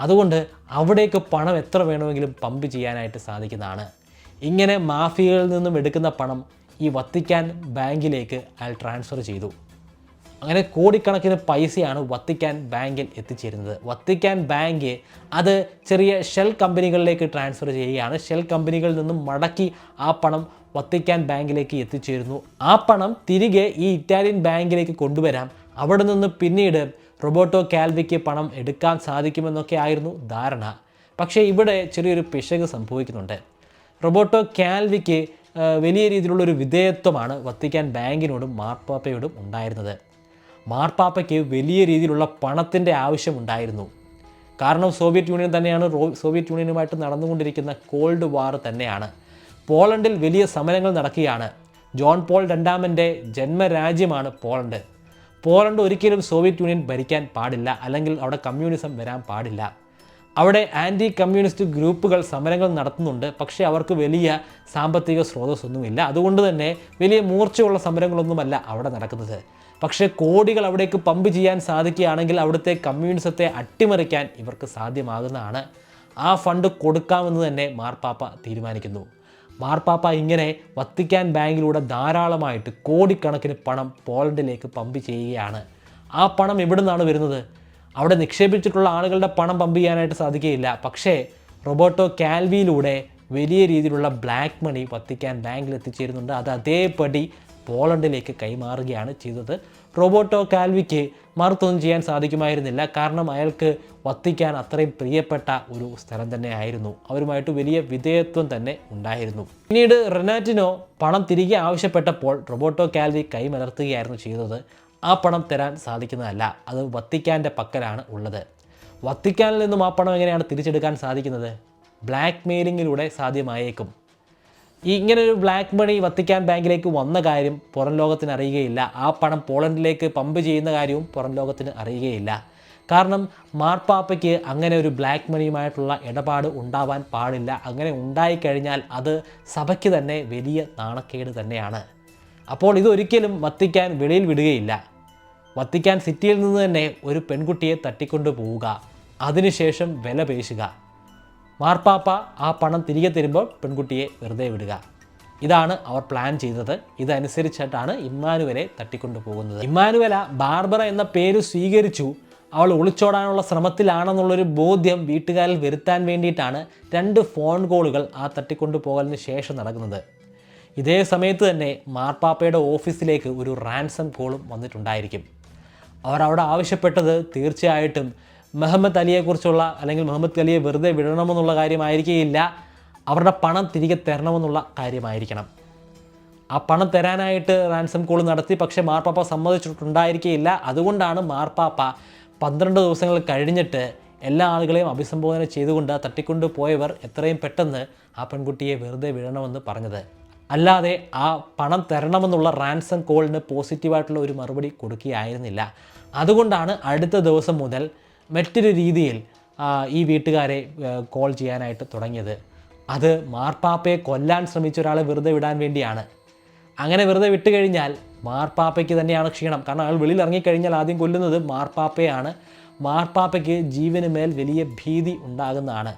അതുകൊണ്ട് അവിടേക്ക് പണം എത്ര വേണമെങ്കിലും പമ്പ് ചെയ്യാനായിട്ട് സാധിക്കുന്നതാണ്. ഇങ്ങനെ മാഫിയയിൽ നിന്നും എടുക്കുന്ന പണം ഈ വത്തിക്കാൻ ബാങ്കിലേക്ക് അയാൾ ട്രാൻസ്ഫർ ചെയ്തു. അങ്ങനെ കോടിക്കണക്കിന് പൈസയാണ് വത്തിക്കാൻ ബാങ്കിൽ എത്തിച്ചേരുന്നത്. വത്തിക്കാൻ ബാങ്ക് അത് ചെറിയ ഷെൽ കമ്പനികളിലേക്ക് ട്രാൻസ്ഫർ ചെയ്യുകയാണ്. ഷെൽ കമ്പനികളിൽ നിന്നും മടക്കി ആ പണം വത്തിക്കാൻ ബാങ്കിലേക്ക് എത്തിച്ചേരുന്നു. ആ പണം തിരികെ ഈ ഇറ്റാലിയൻ ബാങ്കിലേക്ക് കൊണ്ടുവരാം. അവിടെ നിന്ന് പിന്നീട് റോബർട്ടോ കാൽവിക്ക് പണം എടുക്കാൻ സാധിക്കുമെന്നൊക്കെ ആയിരുന്നു ധാരണ. പക്ഷേ ഇവിടെ ചെറിയൊരു പിശക് സംഭവിക്കുന്നുണ്ട്. റോബർട്ടോ കാൽവിക്ക് വലിയ രീതിയിലുള്ളൊരു വിധേയത്വമാണ് വത്തിക്കാൻ ബാങ്കിനോടും മാർപ്പാപ്പയോടും ഉണ്ടായിരുന്നത്. മാർപ്പാപ്പയ്ക്ക് വലിയ രീതിയിലുള്ള പണത്തിൻ്റെ ആവശ്യമുണ്ടായിരുന്നു. കാരണം സോവിയറ്റ് യൂണിയൻ തന്നെയാണ്, സോവിയറ്റ് യൂണിയനുമായിട്ട് നടന്നുകൊണ്ടിരിക്കുന്ന കോൾഡ് വാർ തന്നെയാണ്. പോളണ്ടിൽ വലിയ സമരങ്ങൾ നടക്കുകയാണ്. ജോൺ പോൾ രണ്ടാമൻ്റെ ജന്മരാജ്യമാണ് പോളണ്ട്. പോളണ്ട് ഒരിക്കലും സോവിയറ്റ് യൂണിയൻ ഭരിക്കാൻ പാടില്ല, അല്ലെങ്കിൽ അവിടെ കമ്മ്യൂണിസം വരാൻ പാടില്ല. അവിടെ ആൻറ്റി കമ്മ്യൂണിസ്റ്റ് ഗ്രൂപ്പുകൾ സമരങ്ങൾ നടത്തുന്നുണ്ട്. പക്ഷേ അവർക്ക് വലിയ സാമ്പത്തിക സ്രോതസ്സൊന്നുമില്ല. അതുകൊണ്ട് തന്നെ വലിയ മൂർച്ചയുള്ള സമരങ്ങളൊന്നുമല്ല അവിടെ നടക്കുന്നത്. പക്ഷേ കോടികൾ അവിടേക്ക് പമ്പ് ചെയ്യാൻ സാധിക്കുകയാണെങ്കിൽ അവിടുത്തെ കമ്മ്യൂണിസത്തെ അട്ടിമറിക്കാൻ ഇവർക്ക് സാധ്യമാകുന്നതാണ്. ആ ഫണ്ട് കൊടുക്കാമെന്ന് തന്നെ മാർപ്പാപ്പ തീരുമാനിക്കുന്നു. മാർപ്പാപ്പ ഇങ്ങനെ വത്തിക്കാൻ ബാങ്കിലൂടെ ധാരാളമായിട്ട് കോടിക്കണക്കിന് പണം പോളണ്ടിലേക്ക് പമ്പ് ചെയ്യുകയാണ്. ആ പണം എവിടെ നിന്നാണ് വരുന്നത്? അവിടെ നിക്ഷേപിച്ചിട്ടുള്ള ആളുകളുടെ പണം പമ്പ് ചെയ്യാനായിട്ട് സാധിക്കുകയില്ല. പക്ഷേ റോബർട്ടോ കാൽവിയിലൂടെ വലിയ രീതിയിലുള്ള ബ്ലാക്ക് മണി വത്തിക്കാൻ ബാങ്കിൽ എത്തിച്ചേരുന്നുണ്ട്. അത് അതേപടി പോളണ്ടിലേക്ക് കൈമാറുകയാണ് ചെയ്തത്. റോബർട്ടോ കാൽവിക്ക് മറുത്തൊന്നും ചെയ്യാൻ സാധിക്കുമായിരുന്നില്ല. കാരണം അയാൾക്ക് വത്തിക്കാൻ അത്രയും പ്രിയപ്പെട്ട ഒരു സ്ഥലം തന്നെ ആയിരുന്നു. അവരുമായിട്ട് വലിയ വിധേയത്വം തന്നെ ഉണ്ടായിരുന്നു. പിന്നീട് റെനാറ്റിനോ പണം തിരികെ ആവശ്യപ്പെട്ടപ്പോൾ റോബർട്ടോ കാൽവി കൈമലർത്തുകയായിരുന്നു ചെയ്തത്. ആ പണം തരാൻ സാധിക്കുന്നതല്ല, അത് വത്തിക്കാൻ്റെ പക്കലാണ് ഉള്ളത്. വത്തിക്കാനിൽ നിന്നും ആ പണം എങ്ങനെയാണ് തിരിച്ചെടുക്കാൻ സാധിക്കുന്നത്? ബ്ലാക്ക് മെയിലിങ്ങിലൂടെ സാധ്യമായേക്കും. ഇങ്ങനൊരു ബ്ലാക്ക് മണി വത്തിക്കാൻ ബാങ്കിലേക്ക് വന്ന കാര്യം പുറം ലോകത്തിന് അറിയുകയില്ല. ആ പണം പോളണ്ടിലേക്ക് പമ്പ് ചെയ്യുന്ന കാര്യവും പുറം ലോകത്തിന് അറിയുകയില്ല. കാരണം മാർപ്പാപ്പയ്ക്ക് അങ്ങനെ ഒരു ബ്ലാക്ക് മണിയുമായിട്ടുള്ള ഇടപാട് ഉണ്ടാവാൻ പാടില്ല. അങ്ങനെ ഉണ്ടായിക്കഴിഞ്ഞാൽ അത് സഭയ്ക്ക് തന്നെ വലിയ നാണക്കേട് തന്നെയാണ്. അപ്പോൾ ഇതൊരിക്കലും വത്തിക്കാൻ വെളിയിൽ വിടുകയില്ല. വത്തിക്കാൻ സിറ്റിയിൽ നിന്ന് തന്നെ ഒരു പെൺകുട്ടിയെ തട്ടിക്കൊണ്ടു പോവുക, അതിനുശേഷം വില പേശുക, മാർപ്പാപ്പ ആ പണം തിരികെ തരുമ്പോൾ പെൺകുട്ടിയെ വെറുതെ വിടുക. ഇതാണ് അവർ പ്ലാൻ ചെയ്തത്. ഇതനുസരിച്ചിട്ടാണ് ഇമ്മാനുവലെ തട്ടിക്കൊണ്ടു പോകുന്നത്. ഇമ്മാനുവല ബാർബറ എന്ന പേര് സ്വീകരിച്ചു. അവൾ ഒളിച്ചോടാനുള്ള ശ്രമത്തിലാണെന്നുള്ളൊരു ബോധ്യം വീട്ടുകാരിൽ വരുത്താൻ വേണ്ടിയിട്ടാണ് 2 ഫോൺ കോളുകൾ ആ തട്ടിക്കൊണ്ടു പോകലിന് ശേഷം നടക്കുന്നത്. ഇതേ സമയത്ത് തന്നെ മാർപ്പാപ്പയുടെ ഓഫീസിലേക്ക് ഒരു റാൻസം കോളും വന്നിട്ടുണ്ടായിരിക്കും. അവർ അവിടെ ആവശ്യപ്പെട്ടത് തീർച്ചയായിട്ടും മുഹമ്മദ് അലിയെക്കുറിച്ചുള്ള, അല്ലെങ്കിൽ മുഹമ്മദ് അലിയെ വെറുതെ വിടണമെന്നുള്ള കാര്യമായിരിക്കുകയില്ല, അവരുടെ പണം തിരികെ തരണമെന്നുള്ള കാര്യമായിരിക്കണം. ആ പണം തരാനായിട്ട് റാൻസം കോൾ നടത്തി. പക്ഷേ മാർപ്പാപ്പ സമ്മതിച്ചിട്ടുണ്ടായിരിക്കുകയില്ല. അതുകൊണ്ടാണ് മാർപ്പാപ്പ 12 ദിവസങ്ങൾ കഴിഞ്ഞിട്ട് എല്ലാ ആളുകളെയും അഭിസംബോധന ചെയ്തുകൊണ്ട് തട്ടിക്കൊണ്ടു പോയവർ എത്രയും പെട്ടെന്ന് ആ പെൺകുട്ടിയെ വെറുതെ വിടണമെന്ന് പറഞ്ഞത്. അല്ലാതെ ആ പണം തരണമെന്നുള്ള റാൻസം കോളിന് പോസിറ്റീവായിട്ടുള്ള ഒരു മറുപടി കൊടുക്കുകയായിരുന്നില്ല. അതുകൊണ്ടാണ് അടുത്ത ദിവസം മുതൽ മറ്റൊരു രീതിയിൽ ഈ വീട്ടുകാരെ കോൾ ചെയ്യാനായിട്ട് തുടങ്ങിയത്. അത് മാർപ്പാപ്പയെ കൊല്ലാൻ ശ്രമിച്ച ഒരാളെ വെറുതെ വിടാൻ വേണ്ടിയാണ്. അങ്ങനെ വെറുതെ വിട്ടുകഴിഞ്ഞാൽ മാർപ്പാപ്പയ്ക്ക് തന്നെയാണ് ക്ഷീണം. കാരണം അയാൾ വെളിയിൽ ഇറങ്ങിക്കഴിഞ്ഞാൽ ആദ്യം കൊല്ലുന്നത് മാർപ്പാപ്പയാണ്. മാർപ്പാപ്പയ്ക്ക് ജീവന് മേൽ വലിയ ഭീതി ഉണ്ടാകുന്നതാണ്.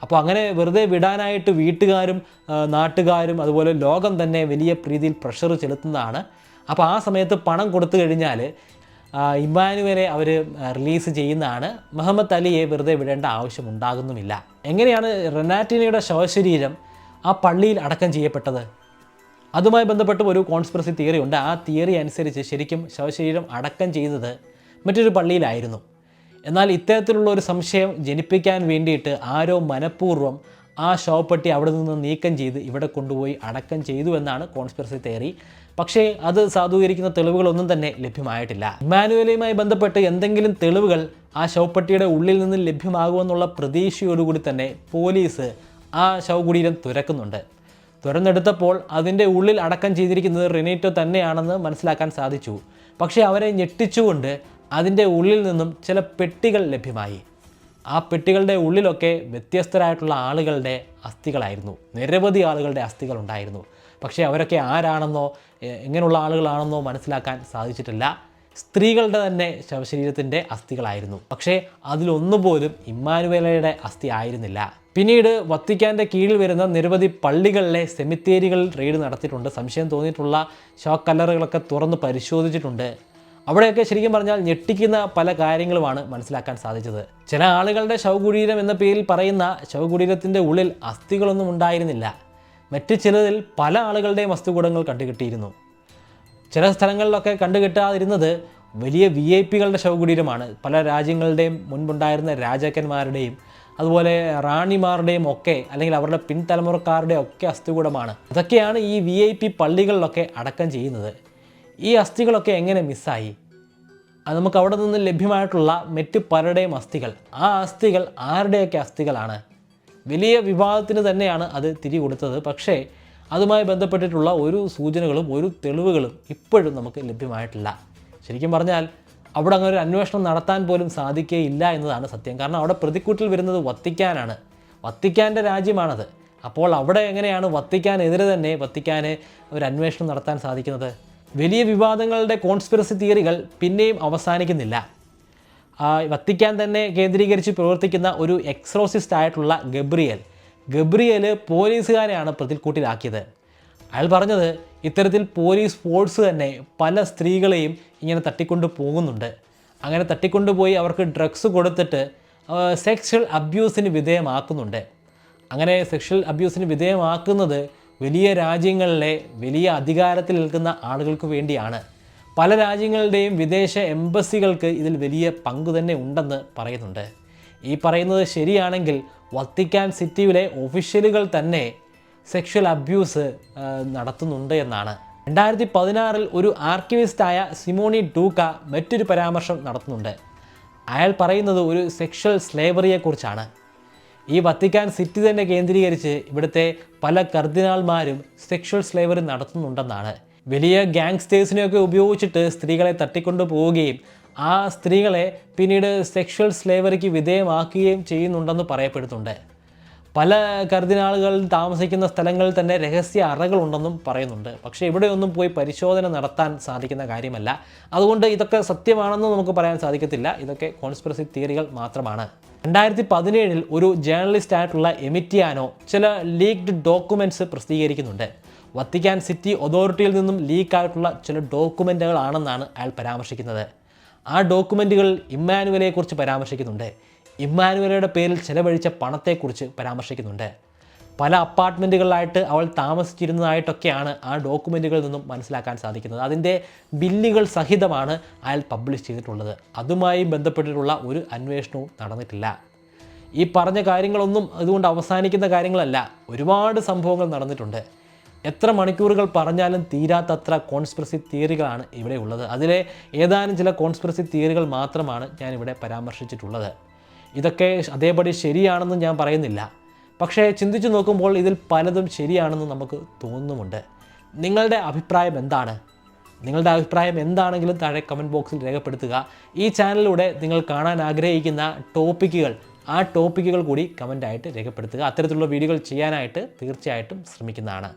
അപ്പോൾ അങ്ങനെ വെറുതെ വിടാനായിട്ട് വീട്ടുകാരും നാട്ടുകാരും അതുപോലെ ലോകം തന്നെ വലിയ രീതിയിൽ പ്രഷർ ചെലുത്തുന്നതാണ്. അപ്പോൾ ആ സമയത്ത് പണം കൊടുത്തു കഴിഞ്ഞാൽ ഇമ്മാനുവലെ അവർ റിലീസ് ചെയ്യുന്നതാണ്. മുഹമ്മദ് അലിയെ വെറുതെ വിടേണ്ട ആവശ്യമുണ്ടാകുന്നുമില്ല. എങ്ങനെയാണ് റെനാറ്റിനയുടെ ശവശരീരം ആ പള്ളിയിൽ അടക്കം ചെയ്യപ്പെട്ടത്? അതുമായി ബന്ധപ്പെട്ട് ഒരു കോൺസ്പിറസി തിയറി ഉണ്ട്. ആ തിയറി അനുസരിച്ച് ശരിക്കും ശവശരീരം അടക്കം ചെയ്തത് മറ്റൊരു പള്ളിയിലായിരുന്നു. എന്നാൽ ഇത്തരത്തിലുള്ള ഒരു സംശയം ജനിപ്പിക്കാൻ വേണ്ടിയിട്ട് ആരോ മനഃപൂർവ്വം ആ ശവപ്പെട്ടി അവിടെ നിന്ന് നീക്കം ചെയ്ത് ഇവിടെ കൊണ്ടുപോയി അടക്കം ചെയ്തു എന്നാണ് കോൺസ്പിറസി തിയറി. പക്ഷേ അത് സാധൂകരിക്കുന്ന തെളിവുകളൊന്നും തന്നെ ലഭ്യമായിട്ടില്ല. ഇമ്മാനുവലയുമായി ബന്ധപ്പെട്ട് എന്തെങ്കിലും തെളിവുകൾ ആ ശവപ്പെട്ടിയുടെ ഉള്ളിൽ നിന്ന് ലഭ്യമാകുമെന്നുള്ള പ്രതീക്ഷയോടുകൂടി തന്നെ പോലീസ് ആ ശവകുടീരം തുറക്കുന്നുണ്ട്. തുറന്നെടുത്തപ്പോൾ അതിൻ്റെ ഉള്ളിൽ അടക്കം ചെയ്തിരിക്കുന്നത് റെനീറ്റോ തന്നെയാണെന്ന് മനസ്സിലാക്കാൻ സാധിച്ചു. പക്ഷേ അവരെ ഞെട്ടിച്ചുകൊണ്ട് അതിൻ്റെ ഉള്ളിൽ നിന്നും ചില പെട്ടികൾ ലഭ്യമായി. ആ പെട്ടികളുടെ ഉള്ളിലൊക്കെ വ്യത്യസ്തരായിട്ടുള്ള ആളുകളുടെ അസ്ഥികളായിരുന്നു. നിരവധി ആളുകളുടെ അസ്ഥികൾ ഉണ്ടായിരുന്നു. പക്ഷേ അവരൊക്കെ ആരാണെന്നോ എങ്ങനെയുള്ള ആളുകളാണെന്നോ മനസ്സിലാക്കാൻ സാധിച്ചിട്ടില്ല. സ്ത്രീകളുടെ തന്നെ ശവശരീരത്തിൻ്റെ അസ്ഥികളായിരുന്നു. പക്ഷേ അതിലൊന്നുപോലും ഇമ്മാനുവേലയുടെ അസ്ഥി ആയിരുന്നില്ല. പിന്നീട് വത്തിക്കാൻ്റെ കീഴിൽ വരുന്ന നിരവധി പള്ളികളിലെ സെമിത്തേരികളിൽ റെയ്ഡ് നടത്തിയിട്ടുണ്ട്. സംശയം തോന്നിയിട്ടുള്ള ശവക്കല്ലറുകളൊക്കെ തുറന്ന് പരിശോധിച്ചിട്ടുണ്ട്. അവിടെയൊക്കെ ശരിക്കും പറഞ്ഞാൽ ഞെട്ടിക്കുന്ന പല കാര്യങ്ങളുമാണ് മനസ്സിലാക്കാൻ സാധിച്ചത്. ചില ആളുകളുടെ ശവകുടീരം എന്ന പേരിൽ പറയുന്ന ശവകുടീരത്തിൻ്റെ ഉള്ളിൽ അസ്ഥികളൊന്നും ഉണ്ടായിരുന്നില്ല. മറ്റ് ചിലതിൽ പല ആളുകളുടെയും അസ്ഥികൂടങ്ങൾ കണ്ടുകിട്ടിയിരുന്നു. ചില സ്ഥലങ്ങളിലൊക്കെ കണ്ടുകിട്ടാതിരുന്നത് വലിയ VIP-കളുടെ ശവകുടീരമാണ്. പല രാജ്യങ്ങളുടെയും മുൻപുണ്ടായിരുന്ന രാജാക്കന്മാരുടെയും അതുപോലെ റാണിമാരുടെയും ഒക്കെ, അല്ലെങ്കിൽ അവരുടെ പിൻതലമുറക്കാരുടെയും ഒക്കെ അസ്ഥികൂടമാണ്. അതൊക്കെയാണ് ഈ VIP പള്ളികളിലൊക്കെ അടക്കം ചെയ്യുന്നത്. ഈ അസ്ഥികളൊക്കെ എങ്ങനെ മിസ്സായി? അത് നമുക്ക് അവിടെ നിന്ന് ലഭ്യമായിട്ടുള്ള മറ്റ് പലരുടെയും അസ്ഥികൾ, ആ അസ്ഥികൾ ആരുടെയൊക്കെ അസ്ഥികളാണ്? വലിയ വിവാദത്തിന് തന്നെയാണ് അത് തിരി കൊടുത്തത്. പക്ഷേ അതുമായി ബന്ധപ്പെട്ടിട്ടുള്ള ഒരു സൂചനകളും ഒരു തെളിവുകളും ഇപ്പോഴും നമുക്ക് ലഭ്യമായിട്ടില്ല. ശരിക്കും പറഞ്ഞാൽ അവിടെ അങ്ങനെ ഒരു അന്വേഷണം നടത്താൻ പോലും സാധിക്കുകയില്ല എന്നതാണ് സത്യം. കാരണം അവിടെ പ്രതിക്കൂട്ടിൽ വരുന്നത് വത്തിക്കാനാണ്. വത്തിക്കാൻ്റെ രാജ്യമാണത്. അപ്പോൾ അവിടെ എങ്ങനെയാണ് വത്തിക്കാനെതിരെ തന്നെ വത്തിക്കാന് ഒരു അന്വേഷണം നടത്താൻ സാധിക്കുന്നത്? വലിയ വിവാദങ്ങളുടെ കോൺസ്പിറസി തിയറികൾ പിന്നെയും അവസാനിക്കുന്നില്ല. വത്തിക്കാൻ തന്നെ കേന്ദ്രീകരിച്ച് പ്രവർത്തിക്കുന്ന ഒരു എക്സോർസിസ്റ്റ് ആയിട്ടുള്ള ഗബ്രിയേൽ പോലീസുകാരെയാണ് പ്രതിക്കൂട്ടിലാക്കിയത്. അയാൾ പറഞ്ഞത് ഇത്തരത്തിൽ പോലീസ് ഫോഴ്സ് തന്നെ പല സ്ത്രീകളെയും ഇങ്ങനെ തട്ടിക്കൊണ്ട് പോകുന്നുണ്ട്. അങ്ങനെ തട്ടിക്കൊണ്ടുപോയി അവർക്ക് ഡ്രഗ്സ് കൊടുത്തിട്ട് സെക്ഷൽ അബ്യൂസിന് വിധേയമാക്കുന്നുണ്ട്. അങ്ങനെ സെക്ഷൽ അബ്യൂസിന് വിധേയമാക്കുന്നത് വലിയ രാജ്യങ്ങളിലെ വലിയ അധികാരത്തിൽ നിൽക്കുന്ന ആളുകൾക്ക് വേണ്ടിയാണ്. പല രാജ്യങ്ങളുടെയും വിദേശ എംബസികൾക്ക് ഇതിൽ വലിയ പങ്ക് തന്നെ ഉണ്ടെന്ന് പറയുന്നുണ്ട്. ഈ പറയുന്നത് ശരിയാണെങ്കിൽ വത്തിക്കാൻ സിറ്റിയിലെ ഒഫീഷ്യലുകൾ തന്നെ സെക്ഷൽ അബ്യൂസ് നടത്തുന്നുണ്ട് എന്നാണ്. 2016 ഒരു ആർക്കിവിസ്റ്റായ സിമോണി ഡൂക്ക മറ്റൊരു പരാമർശം നടത്തുന്നുണ്ട്. അയാൾ പറയുന്നത് ഒരു സെക്ഷൽ സ്ലേവറിയെക്കുറിച്ചാണ്. ഈ വത്തിക്കാൻ സിറ്റി തന്നെ കേന്ദ്രീകരിച്ച് ഇവിടുത്തെ പല കർദിനാൾമാരും സെക്ഷൽ സ്ലേവറി നടത്തുന്നുണ്ടെന്നാണ്. വലിയ ഗാങ്സ്റ്റേഴ്സിനെയൊക്കെ ഉപയോഗിച്ചിട്ട് സ്ത്രീകളെ തട്ടിക്കൊണ്ടു പോവുകയും ആ സ്ത്രീകളെ പിന്നീട് സെക്ഷൽ സ്ലേവറിക്ക് വിധേയമാക്കുകയും ചെയ്യുന്നുണ്ടെന്ന് പറയപ്പെടുന്നുണ്ട്. പല കർദിനാളുകൾ താമസിക്കുന്ന സ്ഥലങ്ങളിൽ തന്നെ രഹസ്യ അറകളുണ്ടെന്നും പറയുന്നുണ്ട്. പക്ഷേ ഇവിടെയൊന്നും പോയി പരിശോധന നടത്താൻ സാധിക്കുന്ന കാര്യമല്ല. അതുകൊണ്ട് ഇതൊക്കെ സത്യമാണെന്ന് നമുക്ക് പറയാൻ സാധിക്കത്തില്ല. ഇതൊക്കെ കോൺസ്പിറസി തിയറികൾ മാത്രമാണ്. 2017 ഒരു ജേർണലിസ്റ്റ് ആയിട്ടുള്ള എമിറ്റിയാനോ ചില ലീക്ഡ് ഡോക്യുമെൻറ്റ്സ് പ്രസിദ്ധീകരിക്കുന്നുണ്ട്. വത്തിക്കാൻ സിറ്റി അതോറിറ്റിയിൽ നിന്നും ലീക്കായിട്ടുള്ള ചില ഡോക്യുമെൻറ്റുകളാണെന്നാണ് അയാൾ പരാമർശിക്കുന്നത്. ആ ഡോക്യുമെൻറ്റുകൾ ഇമ്മാനുവലെക്കുറിച്ച് പരാമർശിക്കുന്നുണ്ട്. ഇമ്മാനുവലയുടെ പേരിൽ ചെലവഴിച്ച പണത്തെക്കുറിച്ച് പരാമർശിക്കുന്നുണ്ട്. പല അപ്പാർട്ട്മെൻറ്റുകളിലായിട്ട് അവൾ താമസിച്ചിരുന്നതായിട്ടൊക്കെയാണ് ആ ഡോക്യുമെൻറ്റുകളിൽ നിന്നും മനസ്സിലാക്കാൻ സാധിക്കുന്നത്. അതിൻ്റെ ബില്ലുകൾ സഹിതമാണ് അയാൾ പബ്ലിഷ് ചെയ്തിട്ടുള്ളത്. അതുമായി ബന്ധപ്പെട്ടിട്ടുള്ള ഒരു അന്വേഷണവും നടന്നിട്ടില്ല. ഈ പറഞ്ഞ കാര്യങ്ങളൊന്നും അതുകൊണ്ട് അവസാനിക്കുന്ന കാര്യങ്ങളല്ല. ഒരുപാട് സംഭവങ്ങൾ നടന്നിട്ടുണ്ട്. എത്ര മണിക്കൂറുകൾ പറഞ്ഞാലും തീരാത്തത്ര കോൺസ്പിറസി തിയറികളാണ് ഇവിടെ ഉള്ളത്. അതിലെ ഏതാനും ചില കോൺസ്പിറസി തിയറികൾ മാത്രമാണ് ഞാനിവിടെ പരാമർശിച്ചിട്ടുള്ളത്. ഇതൊക്കെ അതേപടി ശരിയാണെന്ന് ഞാൻ പറയുന്നില്ല. പക്ഷേ ചിന്തിച്ചു നോക്കുമ്പോൾ ഇതിൽ പലതും ശരിയാണെന്ന് നമുക്ക് തോന്നുന്നുമുണ്ട്. നിങ്ങളുടെ അഭിപ്രായം എന്താണ്? നിങ്ങളുടെ അഭിപ്രായം എന്താണെങ്കിലും താഴെ കമൻറ്റ് ബോക്സിൽ രേഖപ്പെടുത്തുക. ഈ ചാനലിലൂടെ നിങ്ങൾ കാണാൻ ആഗ്രഹിക്കുന്ന ടോപ്പിക്കുകൾ ആ ടോപ്പിക്കുകൾ കൂടി കമൻ്റായിട്ട് രേഖപ്പെടുത്തുക. അത്തരത്തിലുള്ള വീഡിയോകൾ ചെയ്യാനായിട്ട് തീർച്ചയായിട്ടും ശ്രമിക്കുന്നതാണ്.